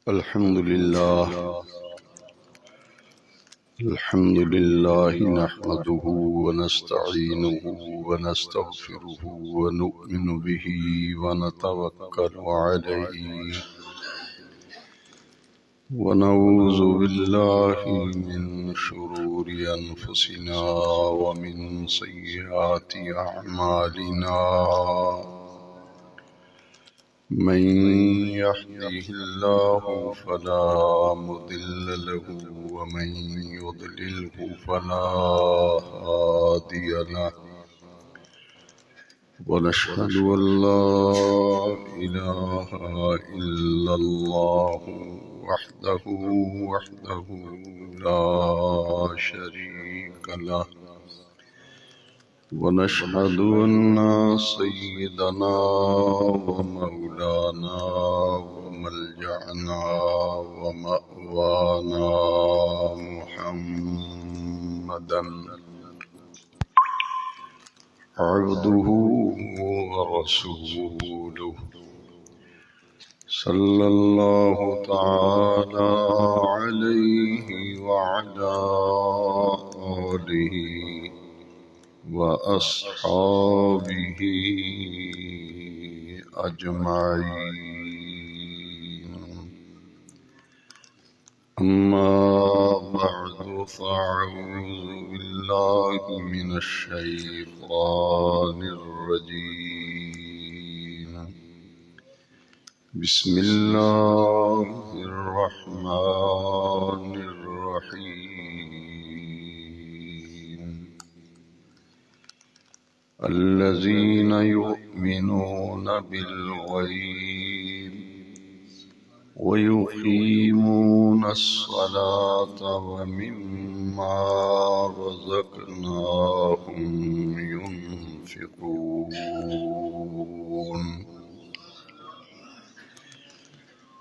الحمد لله نحمده ونستعينه ونستغفره ونؤمن به ونتوكل عليه ونعوذ بالله من شرور أنفسنا ومن سيئات أعمالنا من يهده الله فلا مضل له ومن يضلله فلا هادي له ونشهد أن لا إله إلا الله وحده لا شريك له ونشهد أن سيدنا ومولانا وملجأنا ومأوانا محمدا عبده ورسوله صلى الله تعالى عليه وعلى آله وأصحابه أجمعين أما بعد فأعوذ بالله من الشيطان الرجيم بسم الله الرحمن الرحيم الذين يؤمنون بالغيب ويقيمون الصلاة ومما رزقناهم ينفقون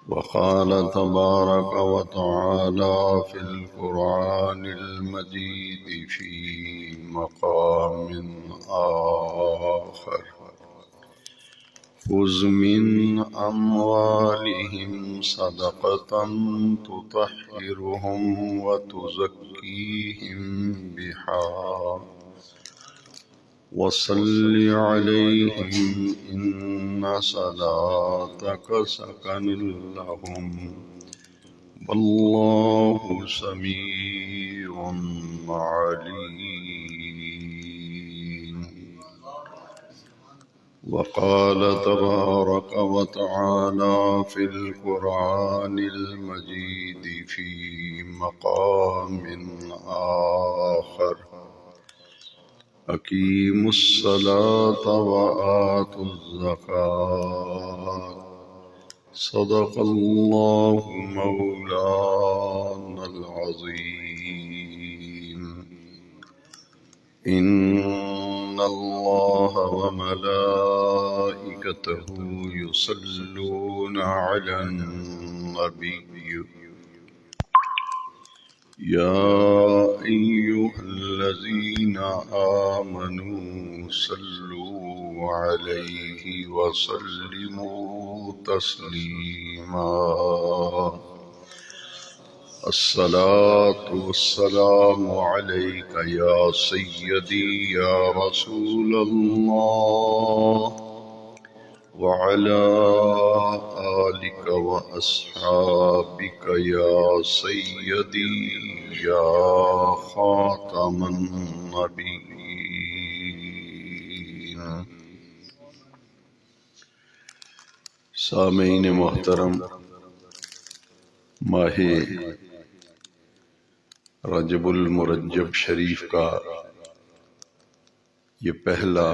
وقال تبارك وتعالى في القرآن المجيد في مقام آخر خذ من أموالهم صدقة تطهرهم وتزكيهم بها وصل عليهم إن صلاتك سكن لهم والله سميع عليم وقال تبارك وتعالى في القرآن المجيد في مقام آخر أقيموا الصلاة وآتوا الزكاة صدق الله مولانا العظيم إن الله وملائكته يصلون على النبي يا أيها الذين آمنوا صلوا عليه وسلموا تسليما الصلاة والسلام عليك يا سيدي يا رسول الله وعلى آلك وأصحابك يا سيدي يا خاتم النبيين سامعین محترم، ماہ رجب المرجب شریف کا یہ پہلا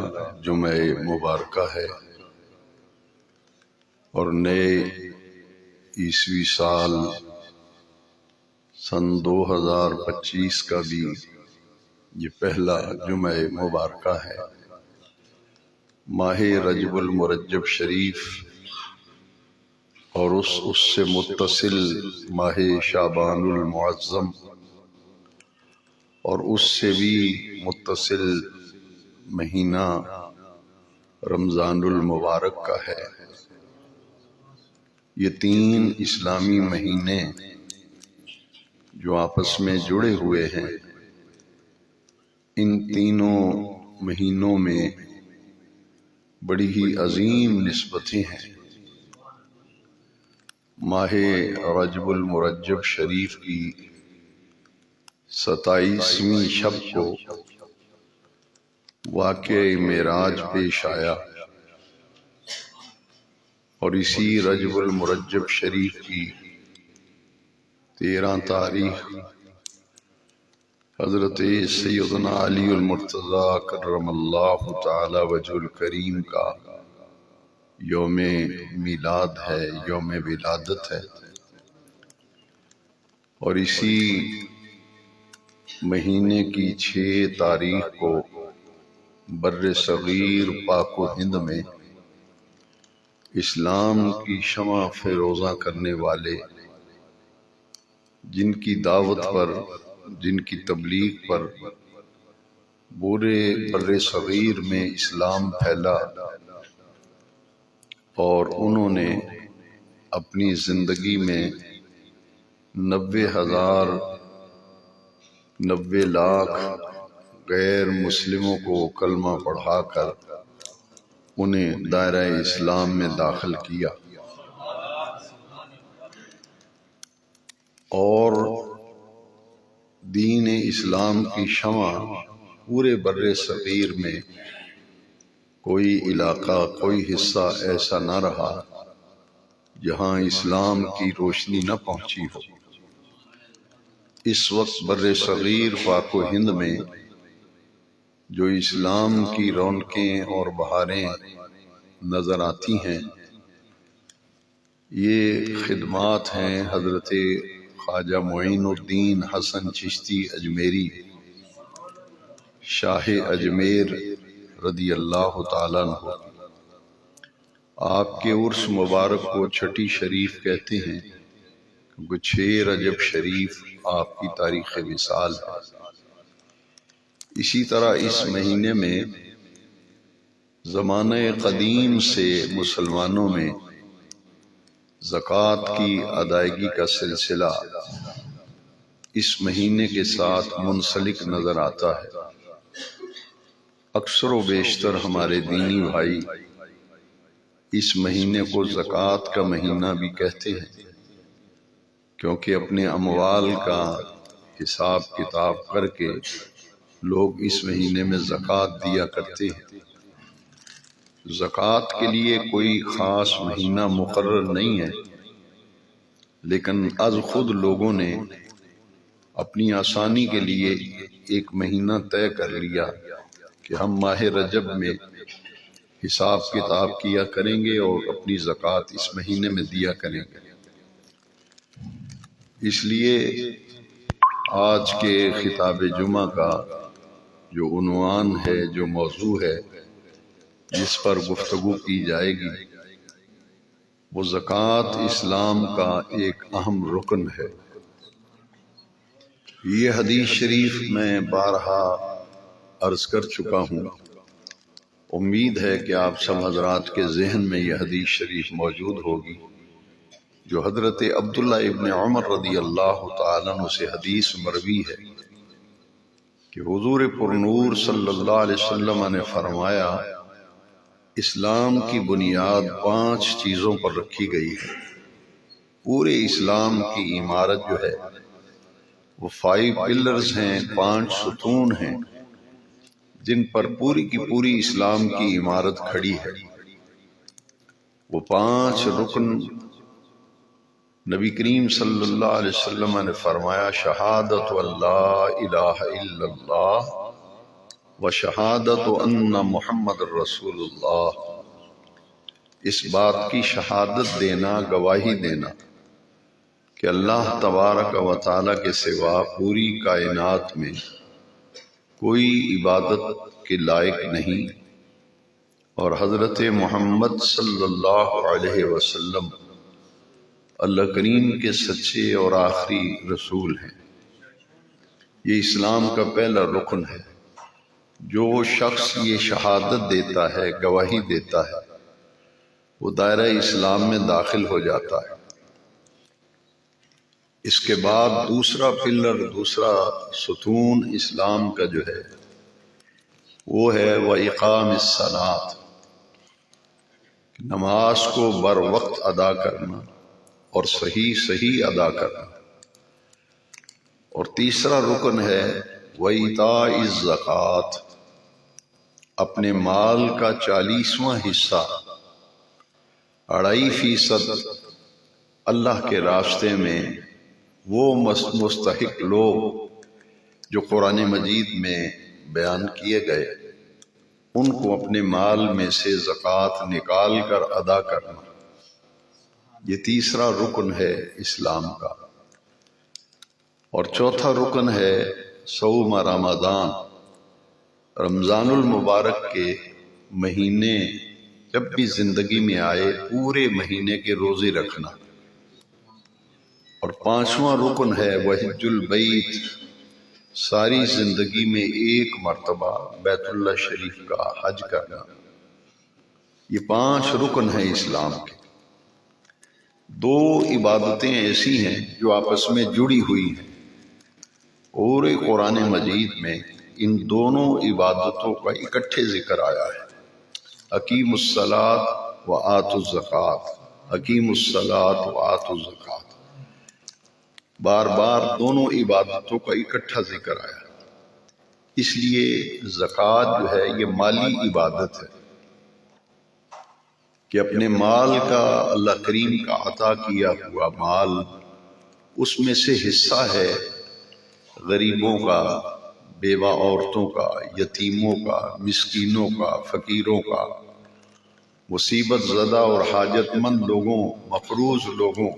جمعہ مبارکہ ہے اور نئے عیسوی سال سن 2025 کا بھی یہ پہلا جمعہ مبارکہ ہے۔ ماہ رجب المرجب شریف اور اس سے متصل ماہ شعبان المعظم اور اس سے بھی متصل مہینہ رمضان المبارک کا ہے۔ یہ تین اسلامی مہینے جو آپس میں جڑے ہوئے ہیں، ان تینوں مہینوں میں بڑی ہی عظیم نسبتیں ہیں۔ ماہ رجب المرجب شریف کی 27ویں شب کو واقعہ معراج پیش آیا، اور اسی رجب المرجب شریف کی 13 تاریخ حضرت سیدنا علی المرتضی کرم اللہ تعالی وجہ الکریم کا یوم میلاد ہے، یوم ولادت ہے، اور اسی مہینے کی 6 تاریخ کو بر صغیر پاک و ہند میں اسلام کی شمع فیروزاں کرنے والے، جن کی دعوت پر، جن کی تبلیغ پر پورے بر صغیر میں اسلام پھیلا، اور انہوں نے اپنی زندگی میں 90 لاکھ غیر مسلموں کو کلمہ پڑھا کر انہیں دائرہ اسلام میں داخل کیا، اور دین اسلام کی شمع پورے بر صغیر میں کوئی علاقہ، کوئی حصہ ایسا نہ رہا جہاں اسلام کی روشنی نہ پہنچی ہو۔ اس وقت بر صغیر پاک و ہند میں جو اسلام کی رونقیں اور بہاریں نظر آتی ہیں، یہ خدمات ہیں حضرت خواجہ معین الدین حسن چشتی اجمیری شاہ اجمیر رضی اللہ تعالیٰ عنہ۔ آپ کے عرس مبارک کو چھٹی شریف کہتے ہیں، کیونکہ 6 رجب شریف آپ کی تاریخ وصال ہے۔ اسی طرح اس مہینے میں زمانہ قدیم سے مسلمانوں میں زکوٰۃ کی ادائیگی کا سلسلہ اس مہینے کے ساتھ منسلک نظر آتا ہے۔ اکثر و بیشتر ہمارے دینی بھائی اس مہینے کو زکوٰۃ کا مہینہ بھی کہتے ہیں، کیونکہ اپنے اموال کا حساب کتاب کر کے لوگ اس مہینے میں زکوٰۃ دیا کرتے ہیں۔ زکوٰۃ کے لیے کوئی خاص مہینہ مقرر نہیں ہے، لیکن از خود لوگوں نے اپنی آسانی کے لیے ایک مہینہ طے کر لیا کہ ہم ماہ رجب میں حساب کتاب کیا کریں گے اور اپنی زکوٰۃ اس مہینے میں دیا کریں گے۔ اس لیے آج کے خطاب جمعہ کا جو عنوان ہے، جو موضوع ہے جس پر گفتگو کی جائے گی، وہ زکوٰۃ اسلام کا ایک اہم رکن ہے۔ یہ حدیث شریف میں بارہا عرض کر چکا ہوں، امید ہے کہ آپ سب حضرات کے ذہن میں یہ حدیث شریف موجود ہوگی، جو حضرت عبداللہ ابن عمر رضی اللہ تعالیٰ عنہ سے حدیث مروی ہے کہ حضور پرنور صلی اللہ علیہ وسلم نے فرمایا، اسلام کی بنیاد 5 چیزوں پر رکھی گئی ہے۔ پورے اسلام کی عمارت جو ہے وہ 5 پلرز ہیں، 5 ستون ہیں، جن پر پوری کی پوری اسلام کی عمارت کھڑی ہے۔ وہ 5 رکن نبی کریم صلی اللہ علیہ وسلم نے فرمایا، شہادت اللہ الہ الا اللہ و شہادت ان محمد رسول اللہ۔ اس بات کی شہادت دینا، گواہی دینا کہ اللہ تبارک و تعالیٰ کے سوا پوری کائنات میں کوئی عبادت کے لائق نہیں، اور حضرت محمد صلی اللہ علیہ وسلم اللہ کریم کے سچے اور آخری رسول ہیں۔ یہ اسلام کا پہلا رکن ہے۔ جو شخص یہ شہادت دیتا ہے، گواہی دیتا ہے وہ دائرہ اسلام میں داخل ہو جاتا ہے۔ اس کے بعد دوسرا پلر، دوسرا ستون اسلام کا جو ہے وہ ہے وَإِقَامِ الصَّلَاةِ، نماز کو بر وقت ادا کرنا اور صحیح ادا کرنا۔ اور تیسرا رکن ہے وَإِيتَاءِ الزَّكَاةِ، اپنے مال کا 40واں حصہ، 2.5% اللہ کے راستے میں وہ مستحق لوگ جو قرآن مجید میں بیان کیے گئے، ان کو اپنے مال میں سے زکوٰۃ نکال کر ادا کرنا۔ یہ تیسرا رکن ہے اسلام کا۔ اور چوتھا رکن ہے صوم رمضان، رمضان المبارک کے مہینے جب بھی زندگی میں آئے پورے مہینے کے روزے رکھنا۔ اور پانچواں رکن ہے وحج البیت، ساری زندگی میں ایک مرتبہ بیت اللہ شریف کا حج کرنا۔ یہ 5 رکن ہیں اسلام کے۔ 2 عبادتیں ایسی ہیں جو آپس میں جڑی ہوئی ہیں، پورے قرآن مجید میں ان دونوں عبادتوں کا اکٹھے ذکر آیا ہے۔ اقیموا الصلاۃ وآتوا الزکوٰۃ، اقیموا الصلاۃ وآتوا الزکوٰۃ، بار بار دونوں عبادتوں کا اکٹھا ذکر آیا۔ اس لیے زکوٰۃ جو ہے یہ مالی عبادت ہے کہ اپنے مال کا، اللہ کریم کا عطا کیا ہوا مال، اس میں سے حصہ ہے غریبوں کا، بیوہ عورتوں کا، یتیموں کا، مسکینوں کا، فقیروں کا، مصیبت زدہ اور حاجت مند لوگوں، مقروض لوگوں،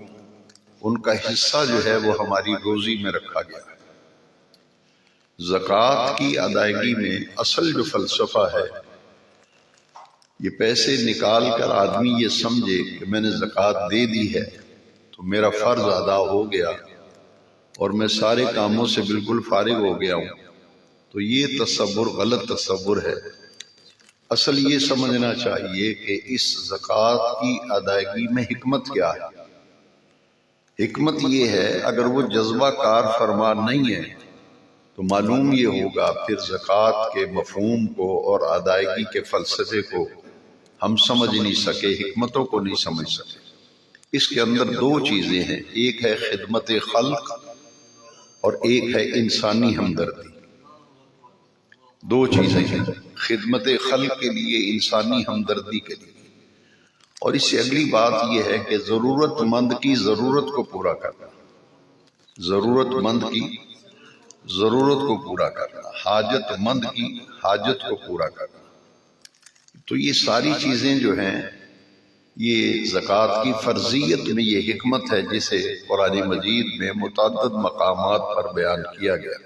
ان کا حصہ جو ہے وہ ہماری روزی میں رکھا گیا ہے۔ زکوٰۃ کی ادائیگی میں اصل جو فلسفہ ہے، یہ پیسے نکال کر آدمی یہ سمجھے کہ میں نے زکوٰۃ دے دی ہے تو میرا فرض ادا ہو گیا اور میں سارے کاموں سے بالکل فارغ ہو گیا ہوں، تو یہ تصور غلط تصور ہے۔ اصل یہ سمجھنا چاہیے کہ اس زکوٰۃ کی ادائیگی میں حکمت کیا ہے۔ حکمت یہ ہے، اگر وہ جذبہ کار فرما نہیں ہے تو معلوم یہ ہوگا پھر زکوٰۃ کے مفہوم کو اور ادائیگی کے فلسفے کو ہم سمجھ نہیں سکے، حکمتوں کو نہیں سمجھ سکے۔ اس کے اندر 2 چیزیں ہیں، ایک ہے خدمت خلق اور ایک ہے انسانی ہمدردی۔ 2 چیزیں ہیں، خدمت خلق کے لیے، انسانی ہمدردی کے لیے۔ اور اس سے اگلی بات یہ ہے کہ ضرورت مند کی ضرورت کو پورا کرنا، ضرورت مند کی ضرورت کو پورا کرنا، حاجت مند کی حاجت کو پورا کرنا۔ تو یہ ساری چیزیں جو ہیں یہ زکوٰۃ کی فرضیت میں یہ حکمت ہے جسے قرآن مجید میں متعدد مقامات پر بیان کیا گیا۔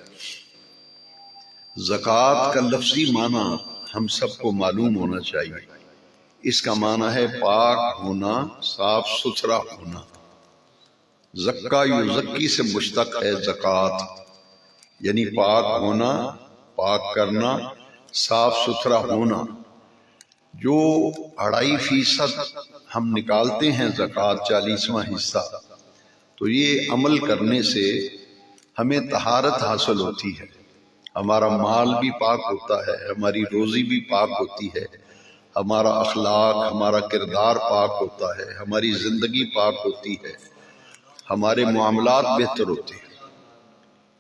زکوٰۃ کا لفظی معنی ہم سب کو معلوم ہونا چاہیے۔ اس کا معنی ہے پاک ہونا، صاف ستھرا ہونا۔ زکا یزکی سے مشتق ہے زکوٰۃ، یعنی پاک ہونا، پاک کرنا، صاف ستھرا ہونا۔ جو 2.5% ہم نکالتے ہیں زکوٰۃ، 40واں حصہ، تو یہ عمل کرنے سے ہمیں طہارت حاصل ہوتی ہے، ہمارا مال بھی پاک ہوتا ہے، ہماری روزی بھی پاک ہوتی ہے، ہمارا اخلاق، ہمارا کردار پاک ہوتا ہے، ہماری زندگی پاک ہوتی ہے، ہمارے معاملات بہتر ہوتے ہیں۔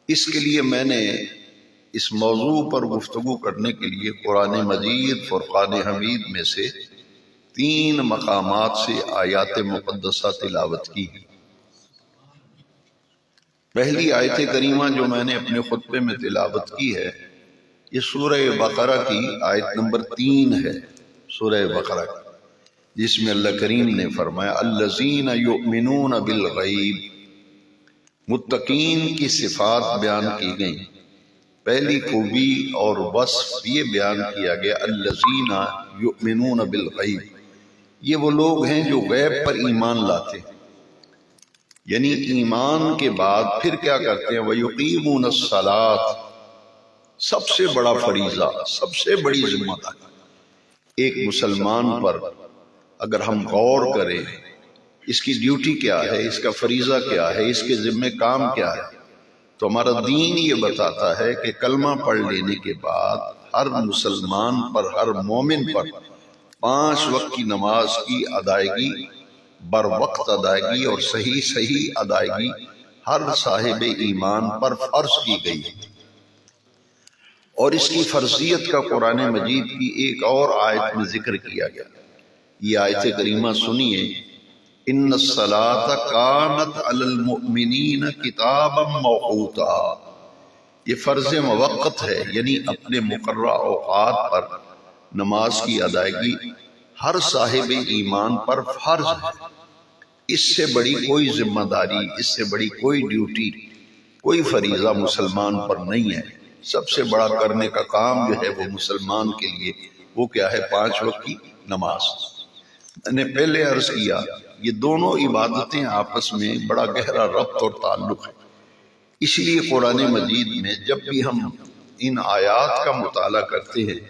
اس کے لیے میں نے اس موضوع پر گفتگو کرنے کے لیے قرآن مجید فرقان حمید میں سے 3 مقامات سے آیات مقدسہ تلاوت کی۔ پہلی آیت کریمہ جو میں نے اپنے خطبے میں تلاوت کی ہے، یہ سورہ بقرہ کی آیت نمبر 3 ہے، سورہ بقرہ، جس میں اللہ کریم نے فرمایا الذین یؤمنون بالغیب، متقین کی صفات بیان کی گئیں۔ پہلی خوبی اور وصف یہ بیان کیا گیا الذین یؤمنون بالغیب، یہ وہ لوگ ہیں جو غیب پر ایمان لاتے ہیں، یعنی ایمان کے بعد پھر کیا کرتے ہیں وَيُقِيمُونَ الصَّلَاةَ، سب سے بڑا فریضہ، سب سے بڑی ذمہ داری ایک مسلمان پر اگر ہم غور کریں اس کی ڈیوٹی کیا ہے، اس کا فریضہ کیا ہے، اس کے ذمہ کام کیا ہے، تو ہمارا دین یہ بتاتا ہے کہ کلمہ پڑھ لینے کے بعد ہر مسلمان پر، ہر مومن پر 5 وقت کی نماز کی ادائیگی، بر وقت ادائیگی اور صحیح ادائیگی ہر صاحب ایمان پر فرض کی گئی ہے۔ اور اس کی فرضیت کا قرآن مجید کی ایک اور آیت میں ذکر کیا گیا۔ یہ آیت کریمہ سنیے، ان الصلاۃ کانت علی المؤمنین کتابا موقوتا، یہ فرض موقت ہے، یعنی اپنے مقررہ اوقات پر نماز کی ادائیگی ہر صاحب ایمان پر فرض ہے۔ اس سے بڑی کوئی ذمہ داری، اس سے بڑی کوئی ڈیوٹی، کوئی فریضہ مسلمان پر نہیں ہے۔ سب سے بڑا کرنے کا کام جو ہے وہ مسلمان کے لیے وہ کیا ہے؟ 5 وقت کی نماز۔ میں نے پہلے عرض کیا یہ دونوں عبادتیں آپس میں بڑا گہرا ربط اور تعلق ہے، اس لیے قرآن مجید میں جب بھی ہم ان آیات کا مطالعہ کرتے ہیں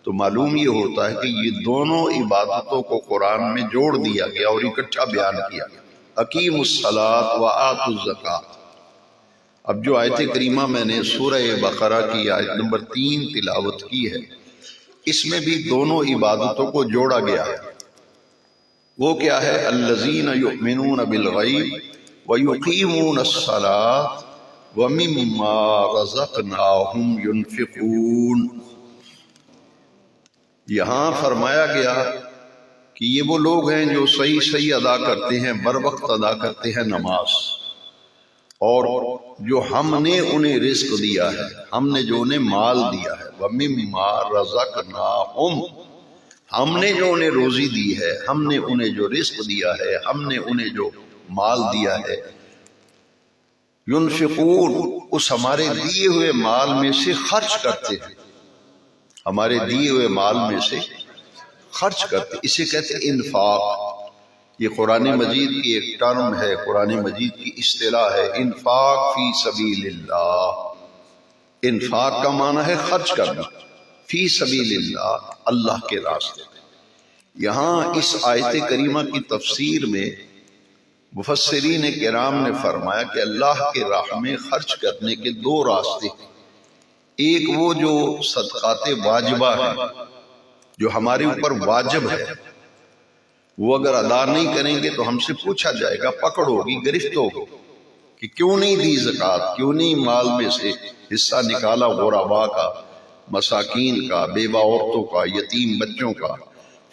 تو معلوم یہ ہوتا ہے کہ یہ دونوں عبادتوں کو قرآن میں جوڑ دیا گیا اور اکٹھا بیان کیا گیا۔ اقیموا الصلاۃ وآتوا الزکاۃ۔ اب جو آیت کریمہ میں نے سورہ بقرہ کی آیت نمبر 3 تلاوت کی ہے، اس میں بھی دونوں عبادتوں کو جوڑا گیا ہے۔ وہ کیا ہے؟ الذین یؤمنون بالغیب ویقیمون الصلاۃ ومما رزقناہم ینفقون۔ یہاں فرمایا گیا کہ یہ وہ لوگ ہیں جو صحیح ادا کرتے ہیں، بر وقت ادا کرتے ہیں نماز، اور جو ہم نے انہیں رزق دیا ہے، ہم نے جو انہیں مال دیا ہے، وَمِمَّا رَزَقْنَاهُمْ، ہم نے جو انہیں روزی دی ہے، ہم نے انہیں جو رزق دیا ہے، ہم نے انہیں جو مال دیا ہے، ينفقون، اس ہمارے دیے ہوئے مال میں سے خرچ کرتے ہیں، ہمارے دیے ہوئے مال میں سے خرچ کرتے، اسے کہتے ہیں انفاق۔ یہ قرآن مجید کی ایک ٹرم ہے، قرآن مجید کی اصطلاح ہے، انفاق فی سبیل اللہ۔ انفاق کا معنی ہے خرچ کرنا، فی سبیل اللہ، اللہ کے راستے میں۔ یہاں اس آیت کریمہ کی تفسیر میں مفسرین کرام نے فرمایا کہ اللہ کے راہ میں خرچ کرنے کے 2 راستے ہیں۔ ایک وہ جو صدقات واجبہ ہیں، جو ہمارے اوپر واجب ہے، وہ اگر ادا نہیں کریں گے تو ہم سے پوچھا جائے گا، پکڑ ہوگی، گرفت ہوگی کہ کیوں نہیں دی زکوٰۃ، کیوں نہیں مال میں سے حصہ نکالا غرباء کا، مساکین کا، بیوہ عورتوں کا، یتیم بچوں کا،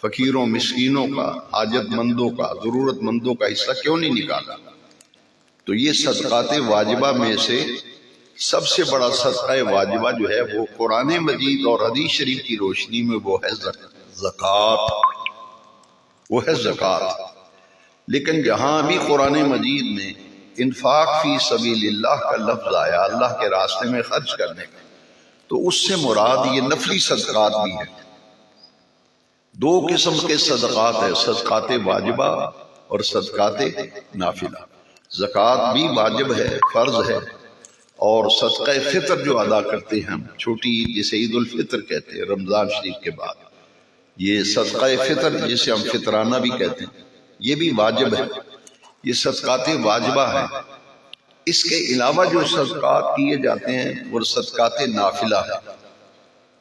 فقیروں مسکینوں کا، حاجت مندوں کا، ضرورت مندوں کا حصہ کیوں نہیں نکالا؟ تو یہ صدقات واجبہ میں سے سب سے بڑا صدقہ واجبہ جو ہے وہ قرآن مجید اور حدیث شریف کی روشنی میں وہ ہے زکوٰۃ، وہ ہے زکوٰۃ۔ لیکن جہاں بھی قرآن مجید میں انفاق فی سبیل اللہ کا لفظ آیا، اللہ کے راستے میں خرچ کرنے کا، تو اس سے مراد یہ نفلی صدقات بھی ہیں۔ 2 قسم کے صدقات ہیں، صدقات واجبہ اور صدقات نافلہ۔ زکوٰۃ بھی واجب ہے، فرض ہے، اور صدقہ فطر جو ادا کرتے ہیں ہم، چھوٹی عید جسے عید الفطر کہتے ہیں رمضان شریف کے بعد، یہ صدقہ فطر جسے ہم فطرانہ بھی کہتے ہیں، یہ بھی واجب ہے، یہ صدقات واجبہ ہیں۔ اس کے علاوہ جو صدقات کیے جاتے ہیں وہ صدقات نافلہ ہیں،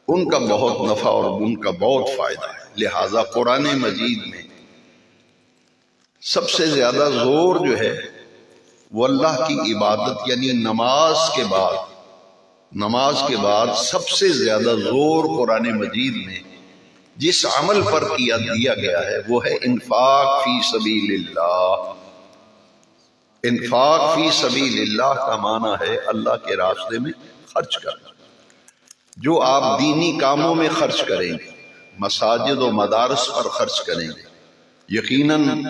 ان کا بہت نفع اور ان کا بہت فائدہ ہے۔ لہٰذا قرآن مجید میں سب سے زیادہ زور جو ہے وہ اللہ کی عبادت، یعنی نماز کے بعد سب سے زیادہ زور قرآن مجید میں جس عمل پر دیا گیا ہے وہ ہے انفاق فی سبیل اللہ۔ انفاق فی سبیل اللہ کا معنی ہے اللہ کے راستے میں خرچ کرنا۔ جو آپ دینی کاموں میں خرچ کریں گے، مساجد و مدارس پر خرچ کریں گے، یقیناً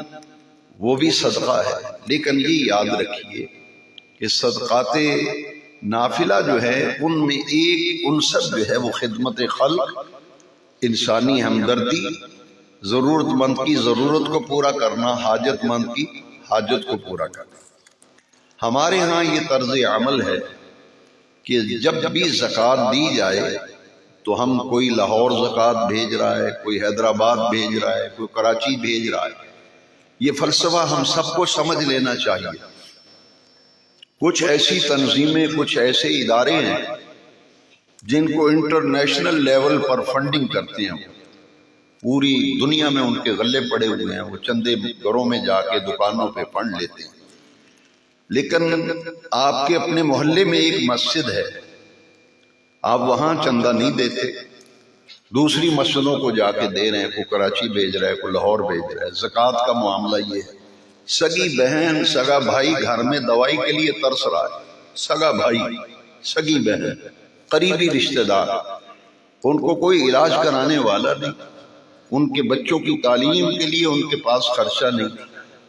وہ بھی صدقہ ہے، لیکن یہ یاد رکھیے کہ صدقات نافلہ جو ہے ان میں ایک عنصر جو ہے وہ خدمت خلق، انسانی ہمدردی، ضرورت مند کی ضرورت کو پورا کرنا، حاجت مند کی حاجت کو پورا کرنا۔ ہمارے ہاں یہ طرز عمل ہے کہ جب بھی زکوٰۃ دی جائے تو ہم کوئی لاہور زکوٰۃ بھیج رہا ہے، کوئی حیدرآباد بھیج رہا ہے، کوئی کراچی بھیج رہا ہے. یہ فلسفہ ہم سب کو سمجھ لینا چاہیے. کچھ ایسی تنظیمیں، کچھ ایسے ادارے ہیں جن کو انٹرنیشنل لیول پر فنڈنگ کرتے ہیں، پوری دنیا میں ان کے غلے پڑے ہوئے ہیں، وہ چندے گھروں میں جا کے دکانوں پہ فنڈ لیتے ہیں. لیکن آپ کے اپنے محلے میں ایک مسجد ہے، آپ وہاں چندہ نہیں دیتے، دوسری مسجدوں کو جا کے دے رہے ہیں، کوئی کراچی بھیج رہا ہے، کوئی لاہور بھیج رہا ہے. زکوٰۃ کا معاملہ یہ ہے. سگی بہن، سگا بھائی گھر میں دوائی کے لیے ترس رہا ہے، سگا بھائی، سگی بہن، قریبی رشتہ دار، ان کو کوئی علاج کرانے والا نہیں، ان کے بچوں کی تعلیم کے لیے ان کے پاس خرچہ نہیں،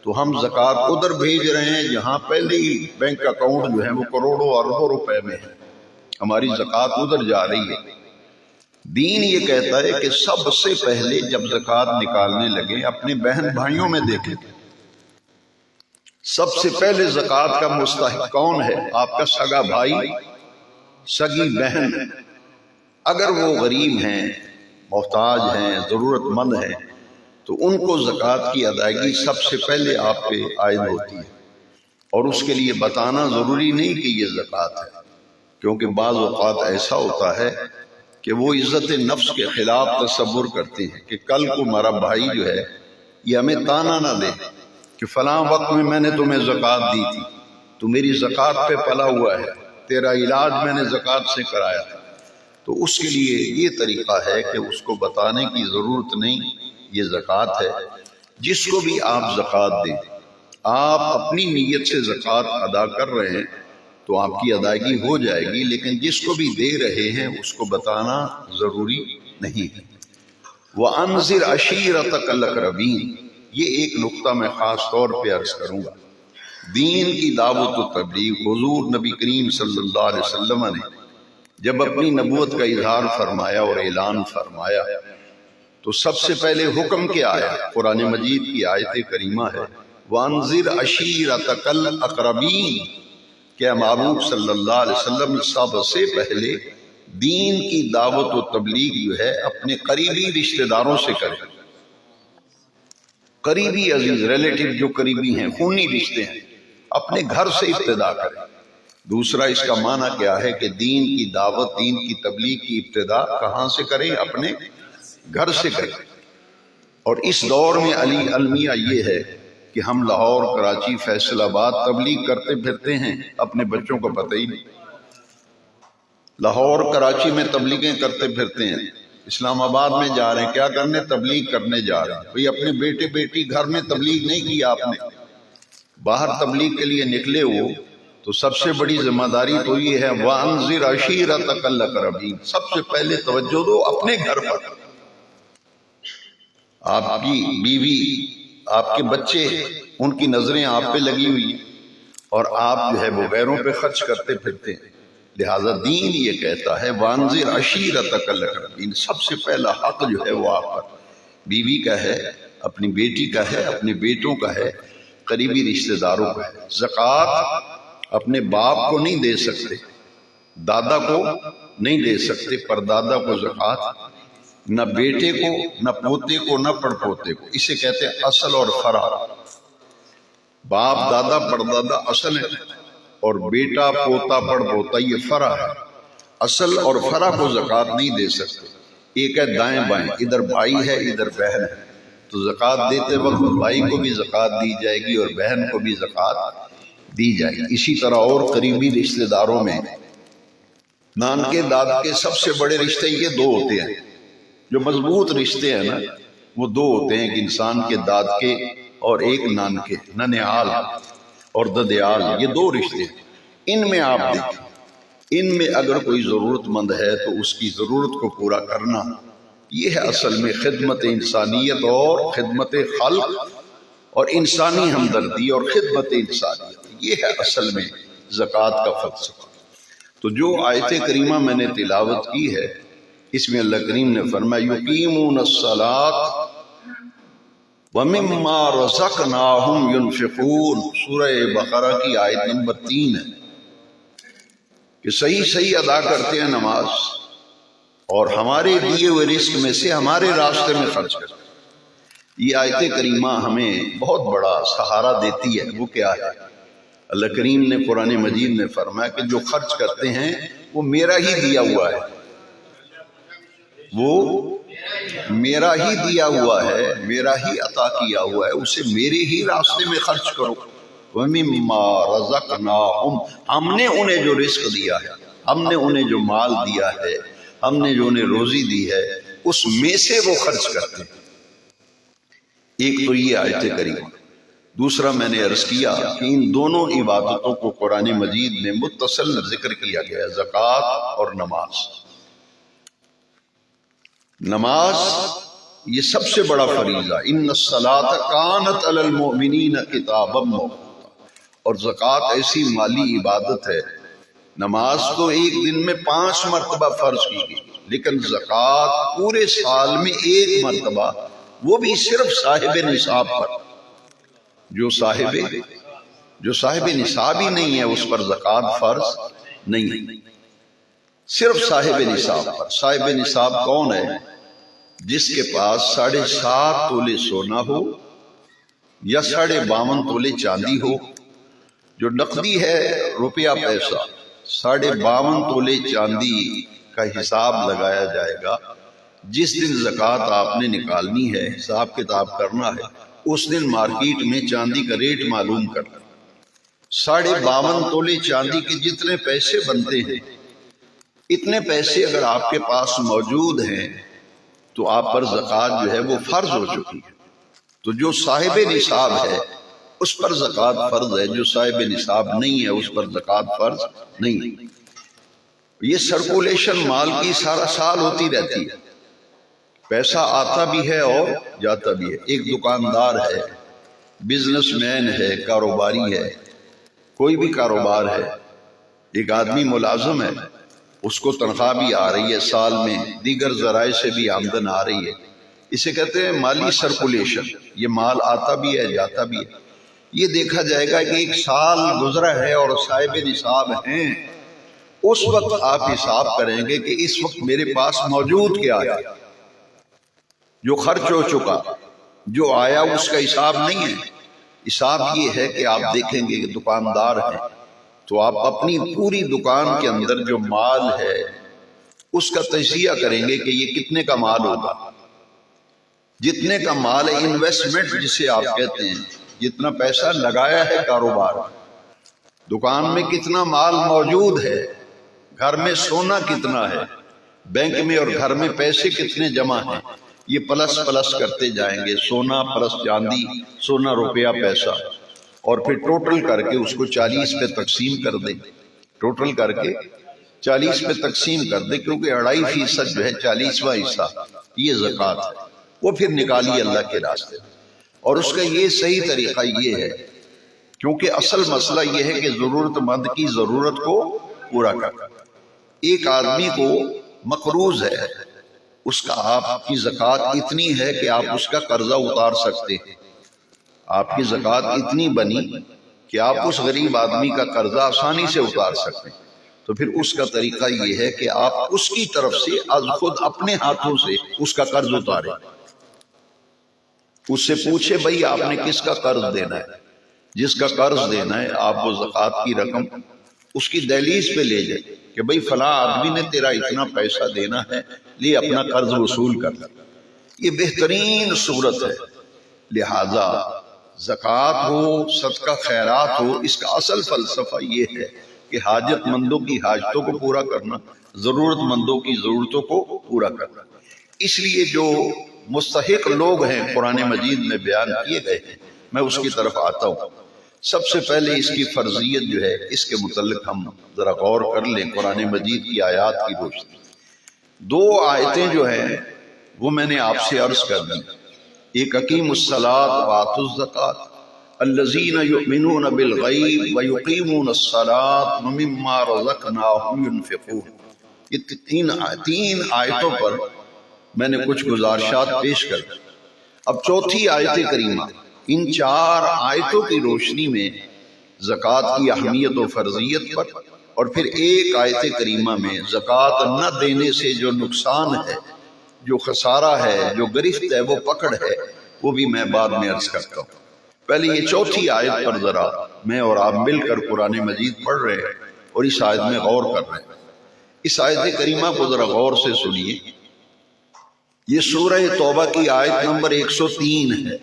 تو ہم زکوٰۃ ادھر بھیج رہے ہیں جہاں پہلے ہی بینک اکاؤنٹ جو ہے وہ کروڑوں اربوں روپے میں ہے، ہماری زکوٰۃ ادھر جا رہی ہے. دین یہ کہتا ہے کہ سب سے پہلے جب زکوٰۃ نکالنے لگے اپنے بہن بھائیوں میں دیکھیں، سب سے پہلے زکوٰۃ کا مستحق کون ہے؟ آپ کا سگا بھائی، سگی بہن. اگر وہ غریب ہیں، محتاج ہیں، ضرورت مند ہیں، تو ان کو زکوٰۃ کی ادائیگی سب سے پہلے آپ پہ عائد ہوتی ہے. اور اس کے لیے بتانا ضروری نہیں کہ یہ زکوٰۃ ہے، کیونکہ بعض اوقات ایسا ہوتا ہے کہ وہ عزت نفس کے خلاف تصور کرتے ہیں کہ کل کو ہمارا بھائی جو ہے یہ ہمیں تانا نہ دے کہ فلاں وقت میں نے تمہیں زکوٰۃ دی تھی، تو میری زکوٰۃ پہ پلا ہوا ہے، تیرا علاج میں نے زکوٰۃ سے کرایا تھا. تو اس کے لیے یہ طریقہ ہے کہ اس کو بتانے کی ضرورت نہیں، یہ زکوٰۃ ہے. جس کو بھی آپ زکوٰۃ دیں، آپ اپنی نیت سے زکوٰۃ ادا کر رہے ہیں تو آپ کی ادائیگی ہو جائے گی، لیکن جس کو بھی دے رہے ہیں اس کو بتانا ضروری نہیں ہے. وَأَنذِرْ عَشِيرَتَكَ الْأَقْرَبِينَ، یہ ایک نقطہ میں خاص طور پہ عرض کروں گا. دین کی دعوت و تبلیغ، حضور نبی کریم صلی اللہ علیہ وسلم نے جب اپنی نبوت کا اظہار فرمایا اور اعلان فرمایا تو سب سے پہلے حکم کیا آیا؟ قرآن مجید کی آیت کریمہ ہے وَأَنذِرْ عَشِيرَتَكَ الْأَقْرَبِينَ، کہ معروف صلی اللہ علیہ وسلم سب سے پہلے دین کی دعوت و تبلیغ جو ہے اپنے قریبی رشتہ داروں سے کریں. قریبی عزیز، ریلیٹیو جو قریبی ہیں، خونی رشتے ہیں، اپنے گھر سے ابتدا کریں. دوسرا اس کا معنی کیا ہے کہ دین کی دعوت، دین کی تبلیغ کی ابتدا کہاں سے کریں؟ اپنے گھر سے کریں. اور اس دور میں المیہ یہ ہے کہ ہم لاہور، کراچی، فیصل آباد تبلیغ کرتے پھرتے ہیں، اپنے بچوں کو پتہ ہی نہیں. لاہور کراچی میں تبلیغیں کرتے پھرتے ہیں، اسلام آباد میں جا رہے ہیں، کیا کرنے؟ تبلیغ کرنے جا رہے ہیں. بھئی اپنے بیٹے بیٹی گھر میں تبلیغ نہیں کی آپ نے، باہر تبلیغ کے لیے نکلے ہو تو سب سے بڑی ذمہ داری تو یہ ہے وَأَنذِرْ عَشِيرَتَكَ الْأَقْرَبِينَ، سب سے پہلے توجہ دو اپنے گھر پر. آپ کی بیوی، آپ کے بچے، ان کی نظریں آپ پہ لگی ہوئی ہیں اور آپ جو ہے وہ غیروں پہ خرچ کرتے پھرتے ہیں. لہٰذا دین یہ کہتا ہے وَأَنذِرْ عَشِيرَتَكَ الْأَقْرَبِينَ، سب سے پہلا حق جو ہے وہ آپ پر بیوی کا ہے، اپنی بیٹی کا ہے، اپنے بیٹوں کا ہے، قریبی رشتہ داروں کا ہے. زکوٰۃ اپنے باپ کو نہیں دے سکتے، دادا کو نہیں دے سکتے، پر دادا کو زکوٰۃ، نہ بیٹے کو، نہ پوتے کو، نہ پڑپوتے کو. اسے کہتے ہیں اصل اور فرع. باپ، دادا، پردادا اصل ہے اور بیٹا، پوتا، پڑپوتا یہ فرع ہے. اصل اور فرع کو زکوٰۃ نہیں دے سکتے. ایک ہے دائیں بائیں، ادھر بھائی ہے ادھر بہن ہے، تو زکوٰۃ دیتے وقت بھائی کو بھی زکوٰۃ دی جائے گی اور بہن کو بھی زکوٰۃ دی جائے گی. اسی طرح اور قریبی رشتہ داروں میں نانکے دادکے سب سے بڑے رشتے یہ دو ہوتے ہیں. جو مضبوط رشتے ہیں نا وہ دو ہوتے ہیں، ایک انسان کے دادکے اور ایک نانکے، ننیال اور ددیال، یہ دو رشتے ہیں. ان میں آپ دیکھیں، ان میں اگر کوئی ضرورت مند ہے تو اس کی ضرورت کو پورا کرنا، یہ ہے اصل میں خدمت انسانیت اور خدمت خلق اور انسانی ہمدردی اور خدمت انسانیت. یہ ہے اصل میں زکوٰۃ کا فلسفہ. تو جو آیت کریمہ میں نے تلاوت کی ہے اس میں اللہ کریم نے فرمایا یقیمون الصلاۃ ومما رزقناہم ينفقون، سورہ بقرہ کی آیت نمبر 3 ہے کہ صحیح ادا کرتے ہیں نماز اور ہمارے دیے ہوئے رزق میں سے ہمارے راستے میں خرچ کریں۔ یہ آیت کریمہ ہمیں بہت بڑا سہارا دیتی ہے۔ وہ کیا ہے؟ اللہ کریم نے قرآن مجید میں فرمایا کہ جو خرچ کرتے ہیں وہ میرا ہی دیا ہوا ہے، وہ میرا ہی دیا ہوا ہے، میرا ہی عطا کیا ہوا ہے، اسے میرے ہی راستے میں خرچ کرو۔ وَمِمَّا رَزَقْنَاهُمْ، ہم نے انہیں جو رزق دیا ہے، ہم نے انہیں جو مال دیا ہے، ہم نے جو انہیں روزی دی ہے، اس میں سے وہ خرچ کرتے ہیں۔ ایک تو یہ آیت کریمہ، دوسرا میں نے عرض کیا کہ ان دونوں عبادتوں کو قرآن مجید میں متصل ذکر کیا گیا ہے، زکوٰۃ اور نماز۔ نماز یہ سب سے بڑا فریضہ، ان الصلاۃ کانت علی المؤمنین کتابا موقوتا، اور زکوٰۃ ایسی مالی عبادت ہے، نماز تو ایک دن میں 5 مرتبہ فرض کی گئی، لیکن زکوٰۃ پورے سال میں 1 مرتبہ، وہ بھی صرف صاحب نصاب پر۔ جو صاحب نصاب ہی نہیں ہے اس پر زکوٰۃ فرض نہیں ہے، صرف صاحب نصاب پر۔ صاحب نصاب کون ہے؟ جس کے پاس 7.5 تولے سونا ہو یا 52.5 تولے چاندی ہو، جو نقدی ہے روپیہ پیسہ، 52.5 تولے چاندی کا حساب لگایا جائے گا۔ جس دن زکوٰۃ آپ نے نکالنی ہے، حساب کتاب کرنا ہے، اس دن مارکیٹ میں چاندی کا ریٹ معلوم کرنا۔ 52.5 تولے چاندی کے جتنے پیسے بنتے ہیں، اتنے پیسے اگر آپ کے پاس موجود ہیں تو آپ پر زکوٰۃ جو ہے وہ فرض ہو چکی ہے۔ تو جو صاحب نصاب ہے اس پر زکوٰۃ فرض ہے، جو صاحب نصاب نہیں ہے اس پر زکوٰۃ فرض نہیں ہے۔ یہ سرکولیشن مال کی سارا سال ہوتی رہتی ہے، پیسہ آتا بھی ہے اور جاتا بھی ہے۔ ایک دکاندار ہے، بزنس مین ہے، کاروباری ہے، کوئی بھی کاروبار ہے، ایک آدمی ملازم ہے، اس کو تنخواہ بھی آ رہی ہے سال میں، دیگر ذرائع سے بھی آمدن آ رہی ہے، اسے کہتے ہیں مالی سرکولیشن۔ یہ مال آتا بھی ہے جاتا بھی ہے۔ یہ دیکھا جائے گا کہ ایک سال گزرا ہے اور صاحب نصاب ہیں، اس وقت آپ حساب کریں گے کہ اس وقت میرے پاس موجود کیا ہے۔ جو خرچ ہو چکا، جو آیا، اس کا حساب نہیں ہے۔ حساب یہ ہے کہ آپ دیکھیں گے کہ دکاندار ہیں تو آپ اپنی پوری دکان کے اندر جو مال ہے اس کا تجزیہ کریں گے کہ یہ کتنے کا مال ہوگا۔ جتنے کا مال ہے، انویسٹمنٹ جسے آپ کہتے ہیں، جتنا پیسہ لگایا ہے کاروبار، دکان میں کتنا مال موجود ہے، گھر میں سونا کتنا ہے، بینک میں اور گھر میں پیسے کتنے جمع ہیں، یہ پلس کرتے جائیں گے، سونا پلس چاندی، سونا روپیہ پیسہ، اور پھر ٹوٹل کر کے اس کو 40 پہ تقسیم کر دیں، ٹوٹل کر کے 40 پہ تقسیم کر دیں، کیونکہ 2.5% جو ہے 40واں حصہ یہ زکوٰۃ ہے، وہ پھر نکالیے اللہ کے راستے۔ اور اس کا یہ صحیح طریقہ یہ ہے، کیونکہ اصل مسئلہ یہ ہے کہ ضرورت مند کی ضرورت کو پورا کرنا۔ ایک آدمی کو مقروض ہے، اس کا آپ کی زکوٰۃ اتنی ہے کہ آپ اس کا قرضہ اتار سکتے ہیں، آپ کی زکوٰۃ اتنی بنی کہ آپ اس غریب آدمی کا قرضہ آسانی سے اتار سکتے ہیں، تو پھر اس کا طریقہ یہ ہے کہ آپ اس کی طرف سے از خود اپنے ہاتھوں سے اس کا قرض اتاریں، اس سے پوچھے بھائی آپ نے کس کا قرض دینا ہے، جس کا قرض دینا ہے آپ وہ زکوٰۃ کی رقم اس کی دہلیز پہ لے جائیں کہ بھئی فلاں آدمی نے تیرا اتنا پیسہ دینا ہے، لے اپنا قرض وصول کر۔ یہ بہترین صورت ہے۔ لہذا زکوٰۃ ہو، صدقہ خیرات ہو، اس کا اصل فلسفہ یہ ہے کہ حاجت مندوں کی حاجتوں کو پورا کرنا، ضرورت مندوں کی ضرورتوں کو پورا کرنا۔ اس لیے جو مستحق لوگ ہیں قرآن مجید میں بیان کیے گئے ہیں، میں اس کی طرف آتا ہوں۔ سب سے پہلے اس کی فرضیت جو ہے، اس کے متعلق ہم ذرا غور کر لیں قرآن مجید کی آیات کی روشنی۔ 2 آیتیں جو ہیں وہ میں نے آپ سے عرض کر دی، ایک اقیموا الصلاۃ وآتوا الزکاۃ الذین یؤمنون بالغیب ویقیمون الصلاۃ ومما رزقناہم ینفقون۔ یہ 3 آیتوں پر میں نے کچھ گزارشات پیش کر دی۔ اب چوتھی آیت کریمہ، ان 4 آیتوں کی روشنی میں زکوٰۃ کی اہمیت و فرضیت پر اور پھر ایک آیت کریمہ میں زکوٰۃ نہ دینے سے جو نقصان ہے، جو خسارہ ہے، جو گرفت ہے، وہ پکڑ ہے، وہ بھی میں بعد میں عرض کرتا ہوں۔ پہلے یہ چوتھی آیت پر ذرا میں اور آپ مل کر قرآن مجید پڑھ رہے ہیں اور اس آیت میں غور کر رہے ہیں۔ اس آیت کریمہ کو ذرا غور سے سنیے۔ یہ سورہ توبہ کی آیت نمبر 103 ہے،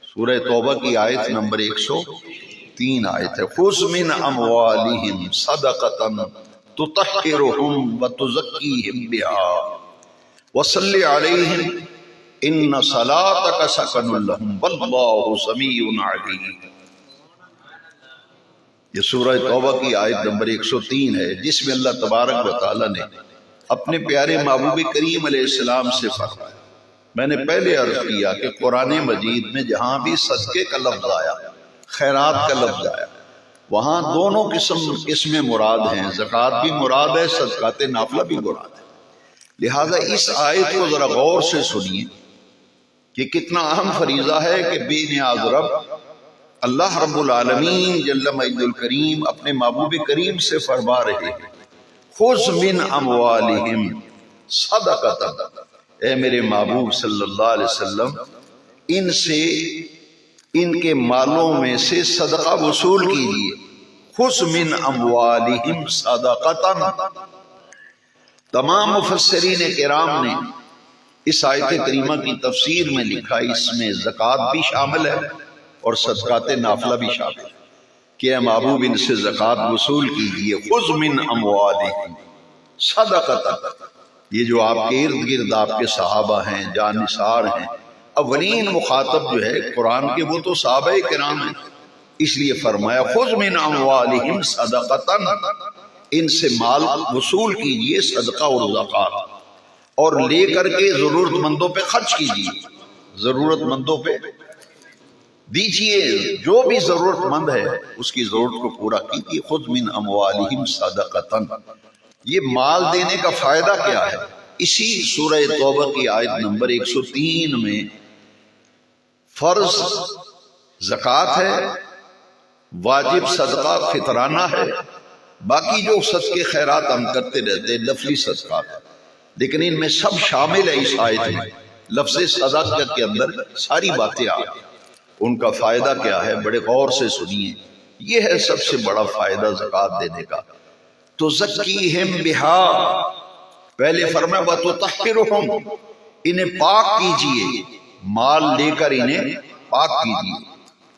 سورہ توبہ کی آیت نمبر 103 آیت ہے۔ خذ من اموالہم صدقۃ تطہرہم وتزکیہم بہا وصلی علیہم ان صلاتک سکن لہم واللہ سمیع علیم۔ یہ سورہ توبہ کی آیت نمبر 103 ہے، جس میں اللہ تبارک و تعالی نے اپنے پیارے محبوب کریم علیہ السلام سے فرمایا۔ میں نے پہلے عرض کیا کہ قرآن مجید میں جہاں بھی صدقے کا لفظ آیا، خیرات کا لفظ آیا، وہاں دونوں قسمیں مراد ہیں، زکوٰۃ بھی مراد ہے، صدقات نافلہ بھی مراد ہے۔ لہٰذا اس آیت کو ذرا غور سے سنیے کہ کتنا اہم فریضہ ہے کہ بے نیاز رب اللہ رب العالمین جل مجد الکریم اپنے محبوب کریم سے فرما رہے ہیں، خذ من اموالہم صدقۃ، اے میرے محبوب صلی اللہ علیہ وسلم ان سے، ان کے مالوں میں سے صدقہ وصول کیجیے۔ خذ من اموالہم صدقۃ، تمام مفسرین کرام نے اس آیت کریمہ کی تفسیر میں لکھا اس میں زکوٰۃ بھی شامل ہے اور صدقات نافلہ بھی شامل ہے کہ اے محبوب ان سے زکوٰۃ وصول کیجیے۔ خذ من اموالہم صدقۃ، یہ جو آپ کے ارد گرد آپ کے صحابہ ہیں، جانثار ہیں، اولین مخاطب جو ہے قرآن کے وہ تو صحابہ کرام ہیں، اس لیے فرمایا خذ من اموالہم صدقۃ، ان سے مال وصول کیجیے، صدقہ اور زکوٰۃ، اور لے کر کے ضرورت مندوں پہ خرچ کیجیے، ضرورت مندوں پہ دیجیے، جو بھی ضرورت مند ہے اس کی ضرورت کو پورا کیجیے۔ خذ من اموالہم صدقۃ، یہ مال دینے کا فائدہ کیا ہے؟ اسی سورہ توبہ کی آیت نمبر 103 میں فرض زکوٰۃ ہے، واجب صدقہ فطرانہ ہے، باقی جو صدقے خیرات ہم کرتے رہتے ہیں نفلی صدقات ہے، لیکن ان میں سب شامل ہے۔ اس آیت میں لفظ صدقہ کے اندر ساری باتیں آ گئی۔ ان کا فائدہ کیا ہے؟ بڑے غور سے سنیے، یہ ہے سب سے بڑا فائدہ زکوٰۃ دینے کا۔ تزکیہم بہا، پہلے فرمایا وتطہرہم، انہیں پاک کیجئے، مال لے کر انہیں پاک کیجئے،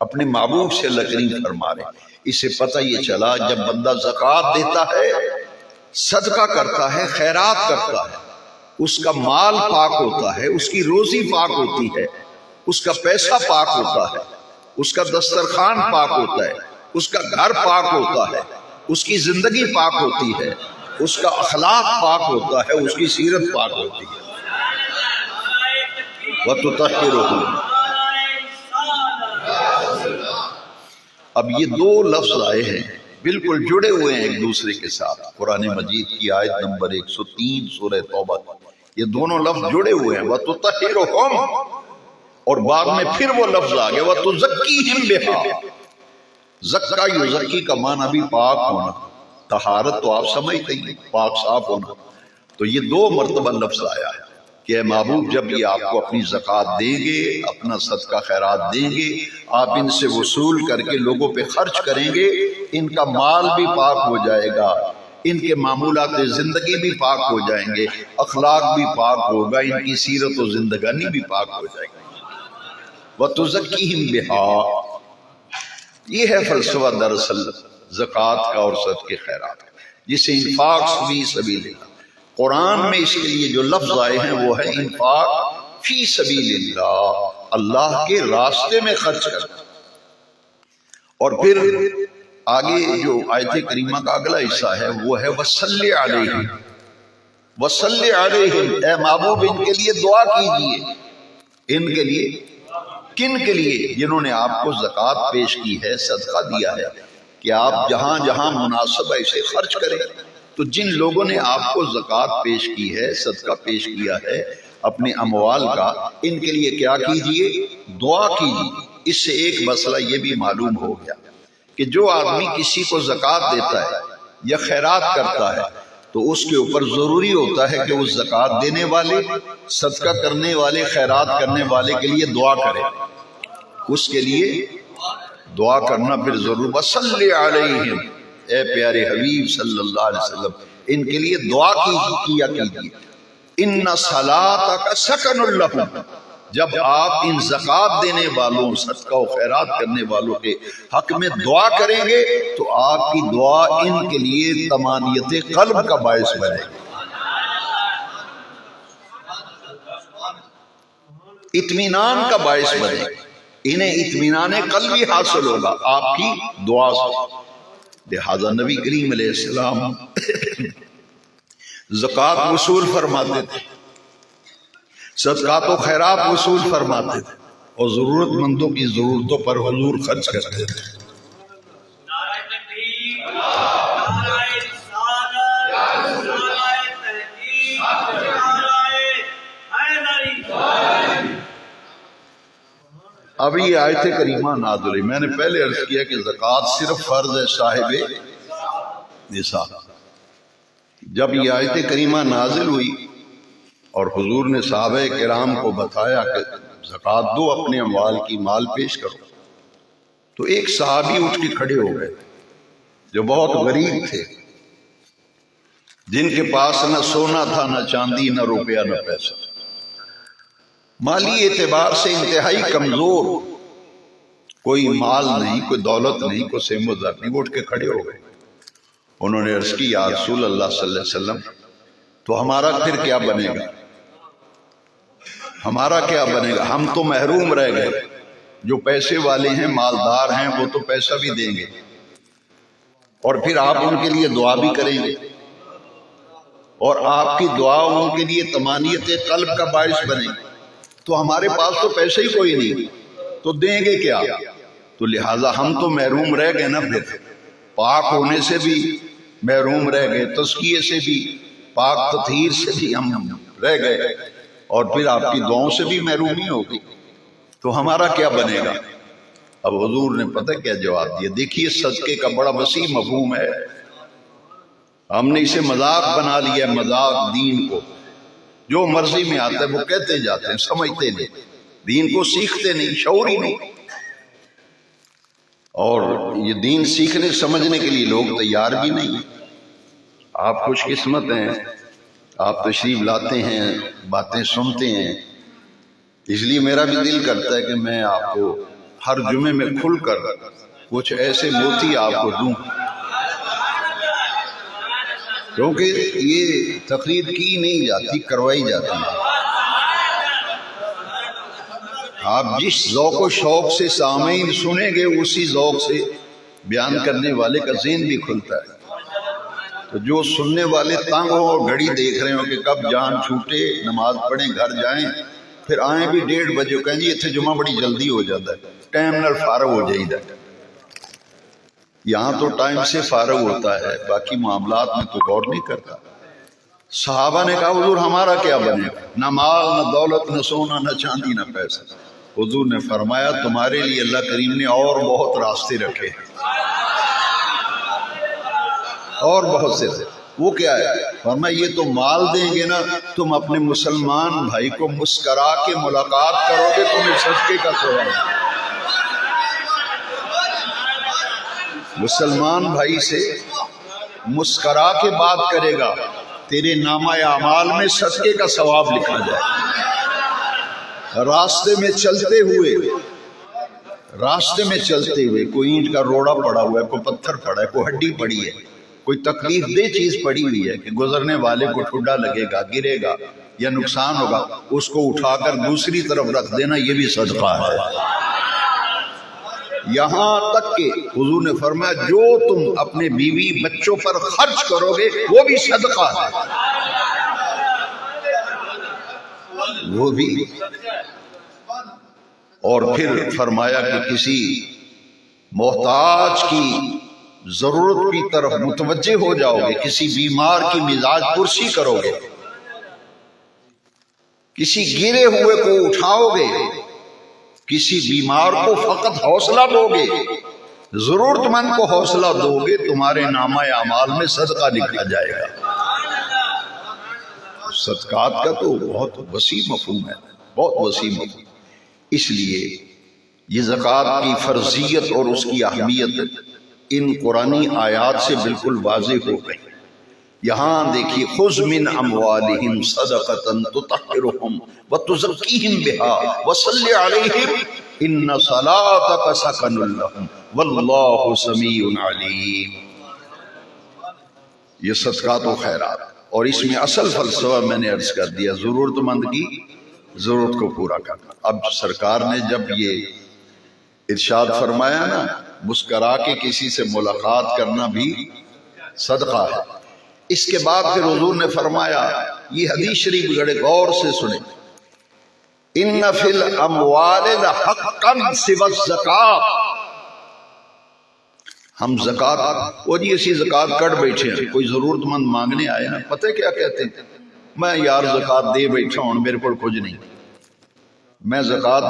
اپنے محبوب سے اللہ کریم فرما رہے۔ اس سے پتہ یہ چلا جب بندہ زکوٰۃ دیتا ہے، صدقہ کرتا ہے، خیرات کرتا ہے، اس کا مال پاک ہوتا ہے، اس کی روزی پاک ہوتی ہے، اس کا پیسہ پاک ہوتا ہے، اس کا دسترخوان پاک ہوتا ہے، اس کا گھر پاک ہوتا ہے، اس کی زندگی پاک ہوتی ہے، اس کا اخلاق پاک ہوتا ہے، اس کی سیرت پاک ہوتی ہے۔ وَتُطَهِّرُهُ، اب یہ دو لفظ آئے ہیں بالکل جڑے ہوئے ہیں ایک دوسرے کے ساتھ۔ قرآن مجید کی آیت نمبر 103 سورہ توبہ، یہ دونوں لفظ جڑے ہوئے ہیں، وَتُطَهِّرُهُم، اور بعد میں پھر وہ لفظ آ گیا وَتُزَكِّيهِمْ بِهَا۔ زکا یزکی کا معنی بھی پاک ہونا، طہارت تو آپ سمجھتے ہیں، پاک صاف ہونا، تو یہ دو مرتبہ لفظ آیا ہے کہ اے محبوب جب یہ آپ کو اپنی زکوٰۃ دیں گے، اپنا صدقہ خیرات دیں گے، آپ ان سے وصول کر کے لوگوں پہ خرچ کریں گے، ان کا مال بھی پاک ہو جائے گا، ان کے معمولات زندگی بھی پاک ہو جائیں گے، اخلاق بھی پاک ہوگا، ان کی سیرت و زندگانی بھی پاک ہو جائے گی۔ وَتُزَكِّيهِمْ بِهَا، یہ ہے فلسفہ دراصل زکوٰۃ کا اور صدقے خیرات کا، جسے انفاق فی سبیل اللہ، قرآن میں اس کے لیے جو لفظ آئے ہیں وہ ہے انفاق فی سبیل اللہ، اللہ کے راستے میں خرچ کرنا۔ اور پھر آگے جو آیت کریمہ کا اگلا حصہ ہے وہ ہے وصلی علیہم، وصلی علیہم، اے محبوب ان کے لیے دعا کیجئے، ان کے لیے، کن کے لیے؟ جنہوں نے آپ کو زکوٰۃ پیش کی ہے، صدقہ دیا ہے، کہ آپ جہاں جہاں مناسب ہے اسے خرچ کریں۔ تو جن لوگوں نے آپ کو زکوٰۃ پیش کی ہے، صدقہ پیش کیا ہے اپنے اموال کا، ان کے لیے کیا کیجئے؟ دعا کیجئے۔ اس سے ایک مسئلہ یہ بھی معلوم ہو گیا کہ جو آدمی کسی کو زکوٰۃ دیتا ہے یا خیرات کرتا ہے تو اس کے اوپر ضروری ہوتا ہے کہ وہ زکوٰۃ دینے والے، صدقہ کرنے والے، خیرات کرنے والے کے لیے دعا کرے، اس کے لیے دعا کرنا پھر ضرور. وصلی علیہم، اے پیارے حبیب صلی اللہ علیہ وسلم ان کے لیے دعا کیا کیجیے. ان صلاتک سکن لہم، جب آپ ان زکوٰۃ دینے والوں، صدقہ و خیرات کرنے والوں کے حق میں دعا کریں گے تو آپ کی دعا ان کے لیے طمانینت قلب کا باعث بنے گی، اطمینان کا باعث بنے گی، انہیں اطمینان قلبی حاصل ہوگا آپ کی دعا سے. لہذا نبی کریم علیہ السلام زکوٰۃ وصول فرماتے تھے، صدقات و خیرات وصول فرماتے تھے، اور ضرورت مندوں کی ضرورتوں پر حضور خرچ کرتے تھے. اب یہ آیت کریمہ نازل ہوئی. میں نے پہلے عرض کیا کہ زکوٰۃ صرف فرض ہے صاحب نصاب. جب یہ آیت کریمہ نازل ہوئی اور حضور نے صحابہ کرام کو بتایا کہ زکوٰۃ دو، اپنے اموال کی مال پیش کرو، تو ایک صحابی اٹھ کے کھڑے ہو گئے جو بہت غریب تھے، جن کے پاس نہ سونا تھا، نہ چاندی، نہ روپیہ، نہ پیسہ، مالی اعتبار سے انتہائی کمزور، کوئی مال نہیں، کوئی دولت نہیں، کوئی سیم و زر نہیں. وہ اٹھ کے کھڑے ہو گئے. انہوں نے عرض کی یا رسول اللہ صلی اللہ علیہ وسلم تو ہمارا پھر کیا بنے گا، ہمارا کیا بنے گا، ہم تو محروم رہ گئے. جو پیسے والے ہیں، مالدار ہیں، وہ تو پیسہ بھی دیں گے اور پھر آپ ان کے لیے دعا بھی کریں گے، اور آپ کی دعا ان کے لیے طمانینت قلب کا باعث بنے گی. تو ہمارے پاس تو پیسے ہی کوئی نہیں، تو دیں گے کیا؟ تو لہٰذا ہم تو محروم رہ گئے نا، پھر پاک ہونے سے بھی محروم رہ گئے، تزکیے سے بھی، پاک تطہیر سے بھی ہم رہ گئے، اور پھر آپ کی دعاؤں سے بھی محرومی ہوگی، تو ہمارا کیا بنے گا؟ اب حضور نے پتہ کیا جواب دیا. دیکھیے صدقے کا بڑا وسیع مفہوم ہے، ہم نے اسے مذاق بنا لیا، مذاق دین کو جو مرضی میں آتا ہے وہ کہتے جاتے ہیں، سمجھتے نہیں، دین کو سیکھتے نہیں، شعور ہی نہیں. اور یہ دین سیکھنے سمجھنے کے لیے لوگ تیار بھی نہیں. آپ خوش قسمت ہیں، آپ تشریف لاتے ہیں، باتیں سنتے ہیں، اس لیے میرا بھی دل کرتا ہے کہ میں آپ کو ہر جمعے میں کھل کر کچھ ایسے موتی آپ کو دوں، کیونکہ یہ تقریر کی نہیں جاتی، کروائی جاتی ہے. آپ جس ذوق و شوق سے سامعین سنیں گے اسی ذوق سے بیان کرنے والے کا ذہن بھی کھلتا ہے. تو جو سننے والے تنگ ہوں اور گھڑی دیکھ رہے ہوں کہ کب جان چھوٹے، نماز پڑھیں، گھر جائیں، پھر آئیں بھی 1:30 بجے، کہیں جی اتنے جمعہ بڑی جلدی ہو جاتا ہے، ٹائم نال فارغ ہو جائے گا. یہاں تو ٹائم سے فارغ ہوتا ہے، باقی معاملات میں تو غور نہیں کرتا. صحابہ نے کہا حضور ہمارا کیا بنے گا، نہ مال، نہ دولت، نہ سونا، نہ چاندی، نہ پیسہ. حضور نے فرمایا تمہارے لیے اللہ کریم نے اور بہت راستے رکھے ہیں، اور بہت سے. وہ کیا ہے؟ فرمایا یہ تو مال دیں گے نا، تم اپنے مسلمان بھائی کو مسکرا کے ملاقات کرو گے، تمہیں صدقے کا ثواب. مسلمان بھائی سے مسکرا کے بات کرے گا، تیرے نامہ اعمال میں صدقے کا ثواب لکھا جائے. راستے میں چلتے ہوئے کوئی اینٹ کا روڑا پڑا ہوا ہے، کوئی پتھر پڑا ہے، کوئی ہڈی پڑی ہے، کوئی تکلیف دہ چیز پڑی ہوئی ہے کہ گزرنے والے کو ٹھڈا لگے گا، گرے گا یا نقصان ہوگا، اس کو اٹھا کر دوسری طرف رکھ دینا، یہ بھی صدقہ ہے. یہاں تک کہ حضور نے فرمایا جو تم اپنے بیوی بچوں پر خرچ کرو گے وہ بھی صدقہ ہے، وہ بھی. اور پھر فرمایا کہ کسی محتاج کی ضرورت کی طرف متوجہ ہو جاؤ گے، کسی بیمار کی مزاج پرسی کرو گے، کسی گرے ہوئے کو اٹھاؤ گے، کسی بیمار کو فقط حوصلہ دو گے، ضرورت مند کو حوصلہ دو گے تمہارے نامہ اعمال میں صدقہ لکھا جائے گا۔ صدقات کا تو بہت وسیع مفہوم ہے، بہت وسیع مفہوم۔ اس لیے یہ زکوٰۃ کی فرضیت اور اس کی اہمیت ان قرآنی آیات سے بالکل واضح ہو گئی۔ یہاں دیکھیے خذ من اموالہم صدقۃ تطہرہم وتزکیہم بہا وصلی علیہم ان صلاتک سکن لہم واللہ سمیع علیم۔ یہ صدقات و خیرات، اور اس میں اصل فلسفہ میں نے عرض کر دیا، ضرورت مند کی ضرورت کو پورا کرنا۔ اب سرکار نے جب یہ ارشاد فرمایا نا مسکرا کے کسی سے ملاقات کرنا بھی صدقہ ہے، اس کے بعد پھر حضور نے فرمایا، یہ حدیث شریف بڑے غور سے سنیں، ان فی الاموال لحقا سوى الزکات۔ ہم زکات، وہ جی اسی زکات کٹ بیٹھے ہیں، کوئی ضرورت مند مانگنے آئے نا، پتہ کیا کہتے ہیں، میں یار زکات دے بیٹھا ہوں، میرے پر کچھ نہیں، میں زکات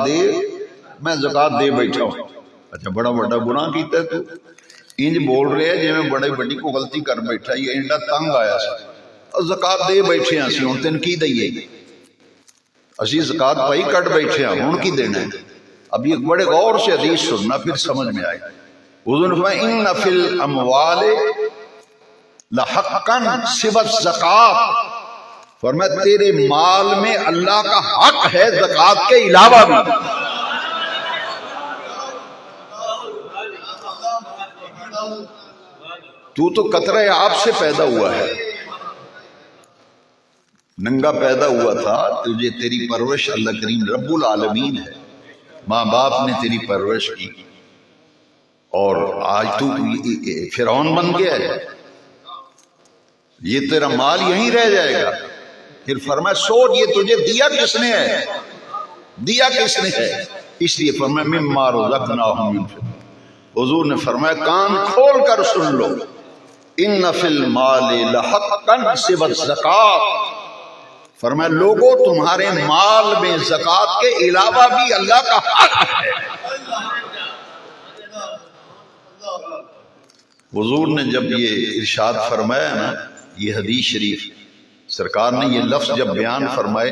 دے بیٹھا ہوں۔ اچھا بڑا بڑا گناہ کیتا ہے تو انج بول رہے ہیں جی میں بڑے بڑی کو غلطی کر بیٹھا، یہ انڈا تنگ آیا سا زکات دے بیٹھے ہیں، اسی ہوں تین کی دئیے، اسی زکات پائی کٹ بیٹھے ہیں، ہوں کی دینا ہے۔ اب یہ بڑے غور سے حدیث سننا پھر سمجھ میں آئے۔ حضور نے فرمایا ان فی الاموال لحقا سوى الزکات، فرمایا تیرے مال میں اللہ کا حق ہے زکات کے علاوہ بھی۔ تو قطرہ آپ سے پیدا ہوا ہے، ننگا پیدا ہوا تھا، تجھے تیری پرورش اللہ کریم رب العالمین ہے، ماں باپ نے تیری پرورش کی، اور آج تو فرعون بن گیا ہے، یہ تیرا مال یہیں رہ جائے گا۔ پھر فرمایا سوچ یہ تجھے دیا کس نے ہے، دیا کس نے ہے، اس لیے فرمایا مما رزقناہم ينفقون۔ حضور نے فرمایا کان کھول کر سن لو، ان فی المال لحقا سوى الزکات، فرمایا لوگوں تمہارے مال میں زکات کے علاوہ بھی اللہ کا حق ہے۔ حضور نے جب یہ ارشاد فرمایا نا، یہ حدیث شریف سرکار نے یہ لفظ جب بیان فرمائے،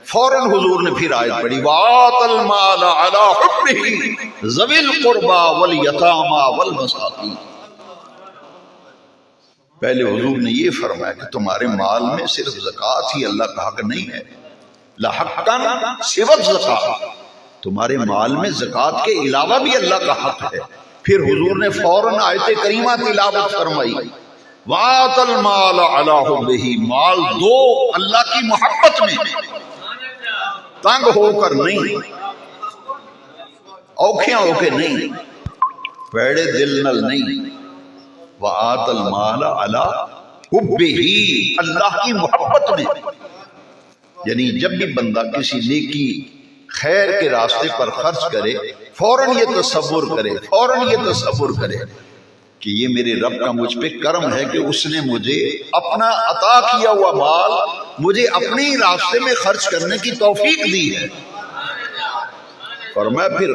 فوراً حضور نے پھر آیت پڑھی وَآتَ الْمَالَ عَلَىٰ حُبِّهِ ذَوِي الْقُرْبَى وَالْيَتَامَى وَالْمَسَاكِينِ۔ پہلے حضور نے یہ فرمایا کہ تمہارے مال میں صرف زکوٰۃ ہی اللہ کا حق نہیں ہے، لَحَقًّا سِوَى الزَّكَاةِ، تمہارے مال میں زکوٰۃ کے علاوہ بھی اللہ کا حق ہے۔ پھر حضور نے فوراً آیت کریمہ تلاوت فرمائی وَآتَ الْمَالَ عَلَىٰ حُبِّهِ، مال دو اللہ کی محبت میں، تنگ ہو کر نہیں، اوکھیاں ہو کے نہیں، پیڑے دل نل نہیں، وَآتَ الْمَالَ عَلَىٰ حُبِّهِ، اللہ کی محبت میں، یعنی جب بھی بندہ کسی نیکی خیر کے راستے پر خرچ کرے فوراً یہ تصور کرے کہ یہ میرے رب کا مجھ پہ کرم ہے کہ اس نے مجھے اپنا عطا کیا ہوا مال مجھے اپنے راستے میں خرچ کرنے کی توفیق دی ہے۔ اور میں پھر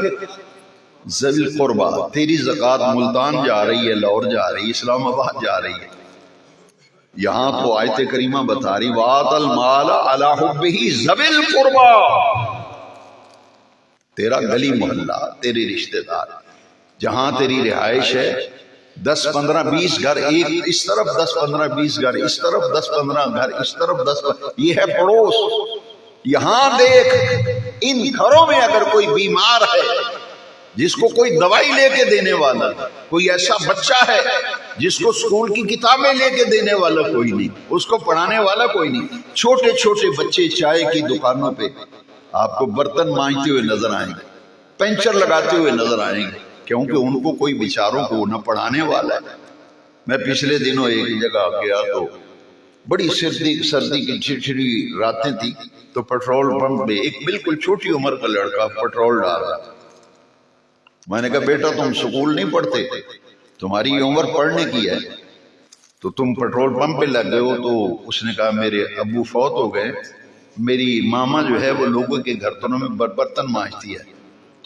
ذوی القربہ، تیری زکوٰۃ ملتان جا رہی ہے، لاہور جا رہی ہے، اسلام آباد جا رہی ہے، یہاں تو آیت کریمہ بتا رہی وَآتَ الْمَالَ عَلَىٰ حُبِّهِ ذَوِي الْقُرْبَى، تیرا گلی محلہ، تیرے رشتہ دار، جہاں تیری رہائش ہے، 10-15-20 گھر ایک اس طرف، 10-15-20 گھر اس طرف، 10-15 گھر اس طرف، یہ ہے پڑوس، یہاں دیکھ ان گھروں میں اگر کوئی بیمار ہے جس کو کوئی دوائی لے کے دینے والا، کوئی ایسا بچہ ہے جس کو اسکول کی کتابیں لے کے دینے والا کوئی نہیں، اس کو پڑھانے والا کوئی نہیں، چھوٹے چھوٹے بچے چائے کی دکانوں پہ آپ کو برتن مانجتے ہوئے نظر آئیں گے، پینچر لگاتے ہوئے نظر آئیں گے، کیونکہ ان کو کوئی بیچاروں کو نہ پڑھانے والا ہے۔ میں پچھلے دنوں ایک جگہ گیا تو بڑی سردی کی چھڑی راتیں تھی، تو پیٹرول پمپ میں ایک بالکل چھوٹی عمر کا لڑکا پیٹرول ڈال رہا تھا۔ میں نے کہا بیٹا تم سکول نہیں پڑھتے، تمہاری یہ عمر پڑھنے کی ہے تو تم پیٹرول پمپ پہ لگ گئے ہو؟ تو اس نے کہا میرے ابو فوت ہو گئے، میری ماما جو ہے وہ لوگوں کے گھروں میں برتن مانجتی ہے،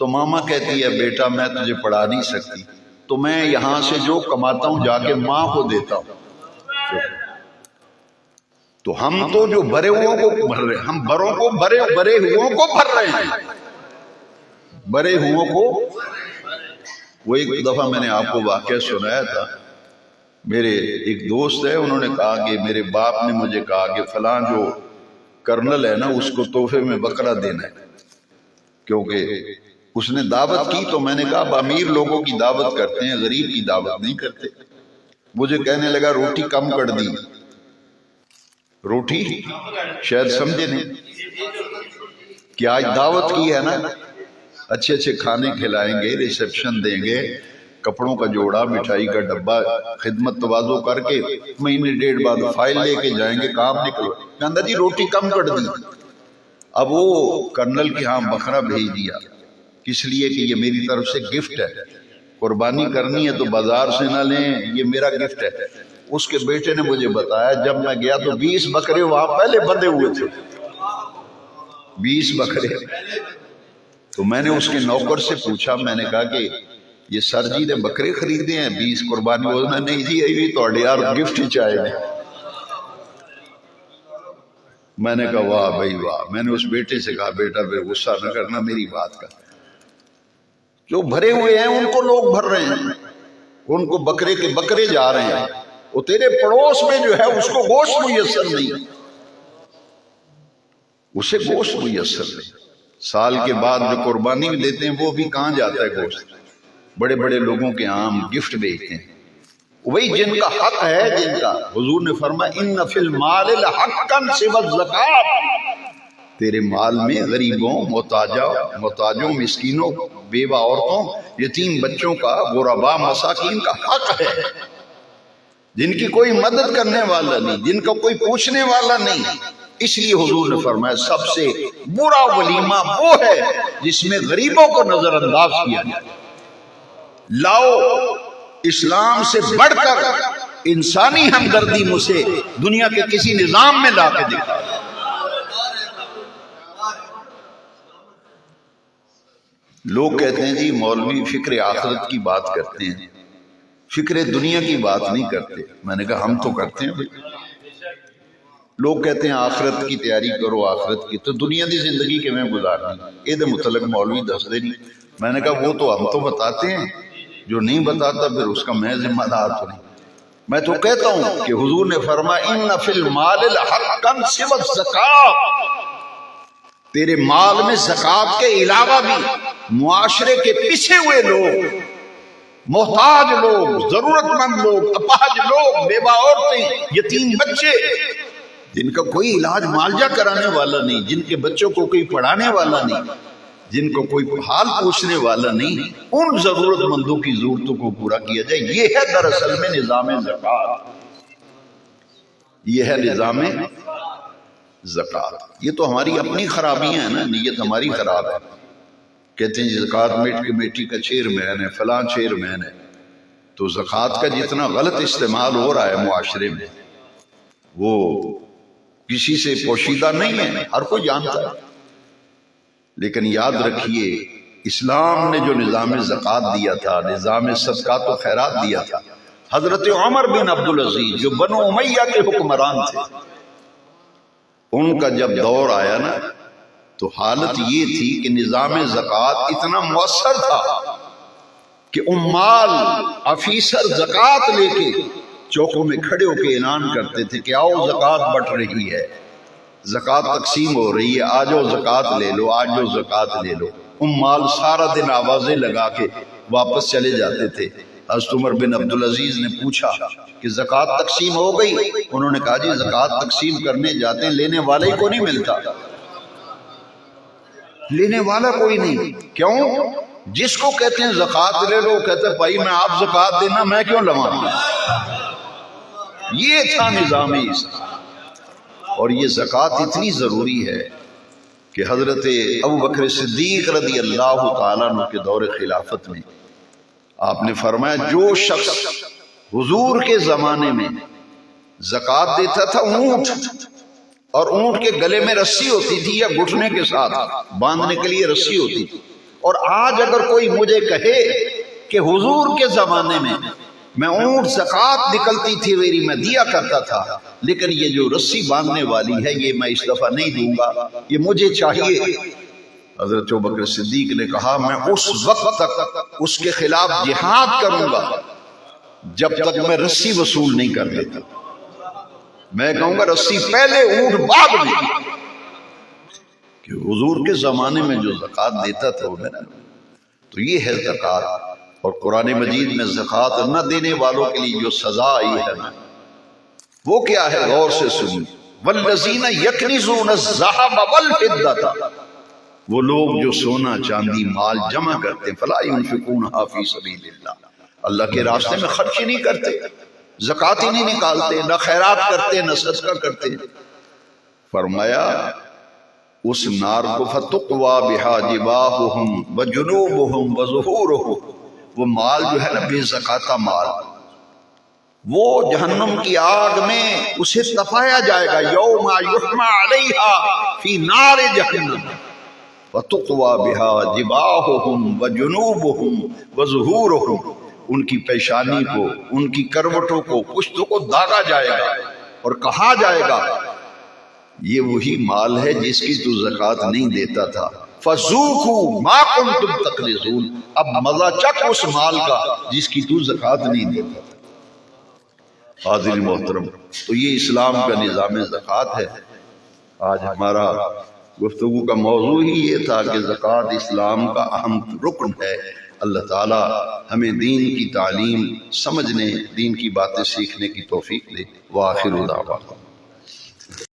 تو ماما کہتی ہے بیٹا میں تجھے پڑھا نہیں سکتی، تو میں یہاں سے جو کماتا ہوں جا کے ماں کو دیتا ہوں. تو ہم تو جو بھرے ہوئوں کو بھر رہے ہیں، ہم بڑوں کو بھرے ہوئوں کو بھر رہے ہیں، بھرے ہوئوں کو. وہ ایک دفعہ میں نے آپ کو واقعہ سنایا تھا. میرے ایک دوست ہے، انہوں نے کہا کہ میرے باپ نے مجھے کہا کہ فلاں جو کرنل ہے نا اس کو تحفے میں بکرا دینا ہے، کیونکہ اس نے دعوت کی. تو میں نے کہا اب امیر لوگوں کی دعوت کرتے ہیں، غریب کی دعوت نہیں کرتے. مجھے کہنے لگا روٹی کم کر دی. روٹی شاید سمجھے نہیں کہ آج دعوت کی ہے نا، اچھے اچھے کھانے کھلائیں گے، ریسپشن دیں گے، کپڑوں کا جوڑا، مٹھائی کا ڈبہ، خدمت تواضع کر کے مہینے ڈیڑھ بعد فائل لے کے جائیں گے، کام نکلو. کہنا جی روٹی کم کر دی. اب وہ کرنل کے ہاں بکرا بھیج دیا، اس لیے کہ یہ میری طرف سے گفٹ ہے، قربانی کرنی ہے تو بازار سے نہ لیں، یہ میرا گفٹ ہے. اس کے بیٹے نے مجھے بتایا جب میں گیا تو 20 بکرے وہاں پہلے بندھے ہوئے تھے، 20 بکرے. تو میں نے اس کے نوکر سے پوچھا، میں نے کہا کہ یہ سر جی نے بکرے خریدے ہیں 20 قربانی؟ ہونا نہیں جی یہ تو یار گفٹ ہی چاہے. میں نے کہا واہ بھائی واہ. میں نے اس بیٹے سے کہا بیٹا پھر غصہ نہ کرنا میری بات کا، جو بھرے ہوئے ہیں ان کو لوگ بھر رہے ہیں، ان کو بکرے کے بکرے جا رہے ہیں. وہ تیرے پڑوس میں جو ہے اس کو گوشت میسر نہیں، اسے گوشت میسر نہیں. سال کے بعد جو قربانی میں دیتے ہیں وہ بھی کہاں جاتا ہے گوشت؟ بڑے بڑے لوگوں کے عام گفٹ بھیجتے ہیں، وہی جن کا حق ہے، جن کا حضور نے فرمایا ان فی المال لحقا سوی الزکات. تیرے مال میں غریبوں، محتاجوں، مسکینوں، بیوہ عورتوں، یتیم بچوں کا، غرباء مساکین کا حق ہے، جن کی کوئی مدد کرنے والا نہیں، جن کا کوئی پوچھنے والا نہیں. اس لیے حضور نے فرمایا سب سے برا ولیمہ وہ ہے جس میں غریبوں کو نظر انداز کیا جائے. لاؤ اسلام سے بڑھ کر انسانی ہمدردی مجھے دنیا کے کسی نظام میں لا کے دکھا. لوگ کہتے ہیں جی مولوی فکر آخرت کی بات کرتے ہیں، فکر دنیا کی بات نہیں کرتے. میں نے کہا ہم تو کرتے ہیں بھائی. لوگ کہتے ہیں آخرت کی تیاری کرو، آخرت کی، تو دنیا دی زندگی کے میں گزارنی یہ متعلق مولوی دس دے نہیں. میں نے کہا وہ تو ہم تو بتاتے ہیں، جو نہیں بتاتا پھر اس کا میں ذمہ دار تو نہیں. میں تو کہتا ہوں کہ حضور نے فرمایا ان فی المال حقا سوی الزکات. تیرے مال میں زکات کے علاوہ بھی معاشرے کے پیچھے ہوئے لوگ، محتاج لوگ، ضرورت مند لوگ، اپاہج لوگ، بیوہ عورتیں، یتیم بچے، جن کا کوئی علاج معالجہ کرانے والا نہیں، جن کے بچوں کو کوئی پڑھانے والا نہیں، جن کو کوئی حال پوچھنے والا نہیں، ان ضرورت مندوں کی ضرورتوں کو پورا کیا جائے. یہ ہے دراصل میں نظام زکات، یہ ہے نظام زکات. یہ تو ہماری اپنی خرابیاں ہیں نا، نیت ہماری خراب ہے. کہتے ہیں زکات کمیٹی کا چیئرمین ہے، فلاں چیئرمین ہے. تو زکات کا جتنا غلط استعمال ہو رہا ہے معاشرے میں وہ کسی سے پوشیدہ نہیں ہے، ہر کوئی جانتا ہے. لیکن یاد رکھیے اسلام نے جو نظام زکات دیا تھا، نظام صدقات و خیرات دیا تھا، حضرت عمر بن عبدالعزیز جو بنو امیہ کے حکمران تھے، ان کا جب دور آیا نا تو حالت یہ تھی کہ نظام زکات اتنا مؤثر تھا کہ عمال افیسر زکات لے کے چوکوں میں کھڑے ہو کے اعلان کرتے تھے کہ آؤ زکات بٹ رہی ہے، زکات تقسیم ہو رہی ہے، آجو زکات لے لو، آجو زکات لے لو. عمال سارا دن آوازیں لگا کے واپس چلے جاتے تھے. حضرت عمر بن عبدالعزیز نے پوچھا کہ زکات تقسیم ہو گئی؟ انہوں نے کہا جی زکات تقسیم کرنے جاتے ہیں، لینے والا ہی کو نہیں ملتا، لینے والا کوئی نہیں. کیوں؟ جس کو کہتے ہیں زکات لے لو کہتے ہیں بھائی میں آپ زکات دینا میں کیوں لواں. یہ تھا نظام اسلام. اور یہ زکات اتنی ضروری ہے کہ حضرت ابو بکر صدیق رضی اللہ تعالیٰ عنہ کے دور خلافت میں آپ نے فرمایا جو شخص حضور کے زمانے میں زکات دیتا تھا اونٹ، اور اونٹ کے گلے میں رسی ہوتی تھی یا گھٹنے کے ساتھ باندھنے کے لیے رسی ہوتی تھی، اور آج اگر کوئی مجھے کہے کہ حضور کے زمانے میں اونٹ زکات نکلتی تھی میری، میں دیا کرتا تھا، لیکن یہ جو رسی باندھنے والی ہے یہ میں اس دفعہ نہیں دوں گا، یہ مجھے چاہیے۔ حضرت ابوبکر صدیق نے کہا میں اس وقت تک اس کے خلاف جہاد کروں گا جب تک میں رسی وصول نہیں کر لیتا۔ میں کہوں گا رسی پہلے اونٹ بعد میں، کہ حضور کے زمانے میں جو زکات دیتا تھا وہ میرا، تو یہ ہے زکات۔ اور قرآن مجید میں زکات نہ دینے والوں کے لیے جو سزا آئی ہے وہ کیا ہے، غور سے سنیے۔ والذین یکنزون الذھب والفضة، وہ لوگ جو سونا چاندی مال جمع کرتے ہیں، فلا ينفقونها فی سبیل اللہ، اللہ کے راستے میں خرچ ہی نہیں کرتے، زکات ہی نہیں نکالتے، نہ خیرات کرتے، نہ صدقہ کرتے۔ فرمایا اس نار کو فتقوا بہا جباہہم وجنوبہم وظہورہم، وہ مال جو ہے نا بے زکاتہ مال، وہ جہنم کی آگ میں اسے تپایا جائے گا، یوم یحمى علیہا فی نار جہنم فتقوا بہا جباہہم وجنوبہم وظہورہم، ان کی پیشانی کو، ان کی کروٹوں کو، پشتوں کو داغا جائے گا اور کہا جائے گا یہ وہی مال ہے جس کی تو زکات نہیں دیتا تھا، فذوقوا ما کنتم تکنزون، اب مزہ چک اس مال کا جس کی تو زکات نہیں دیتا تھا۔ حاضر محترم، تو یہ اسلام کا نظام زکات ہے۔ آج ہمارا گفتگو کا موضوع ہی یہ تھا کہ زکات اسلام کا اہم رکن ہے۔ اللہ تعالی ہمیں دین کی تعلیم سمجھنے، دین کی باتیں سیکھنے کی توفیق دے۔ وآخر دعوانا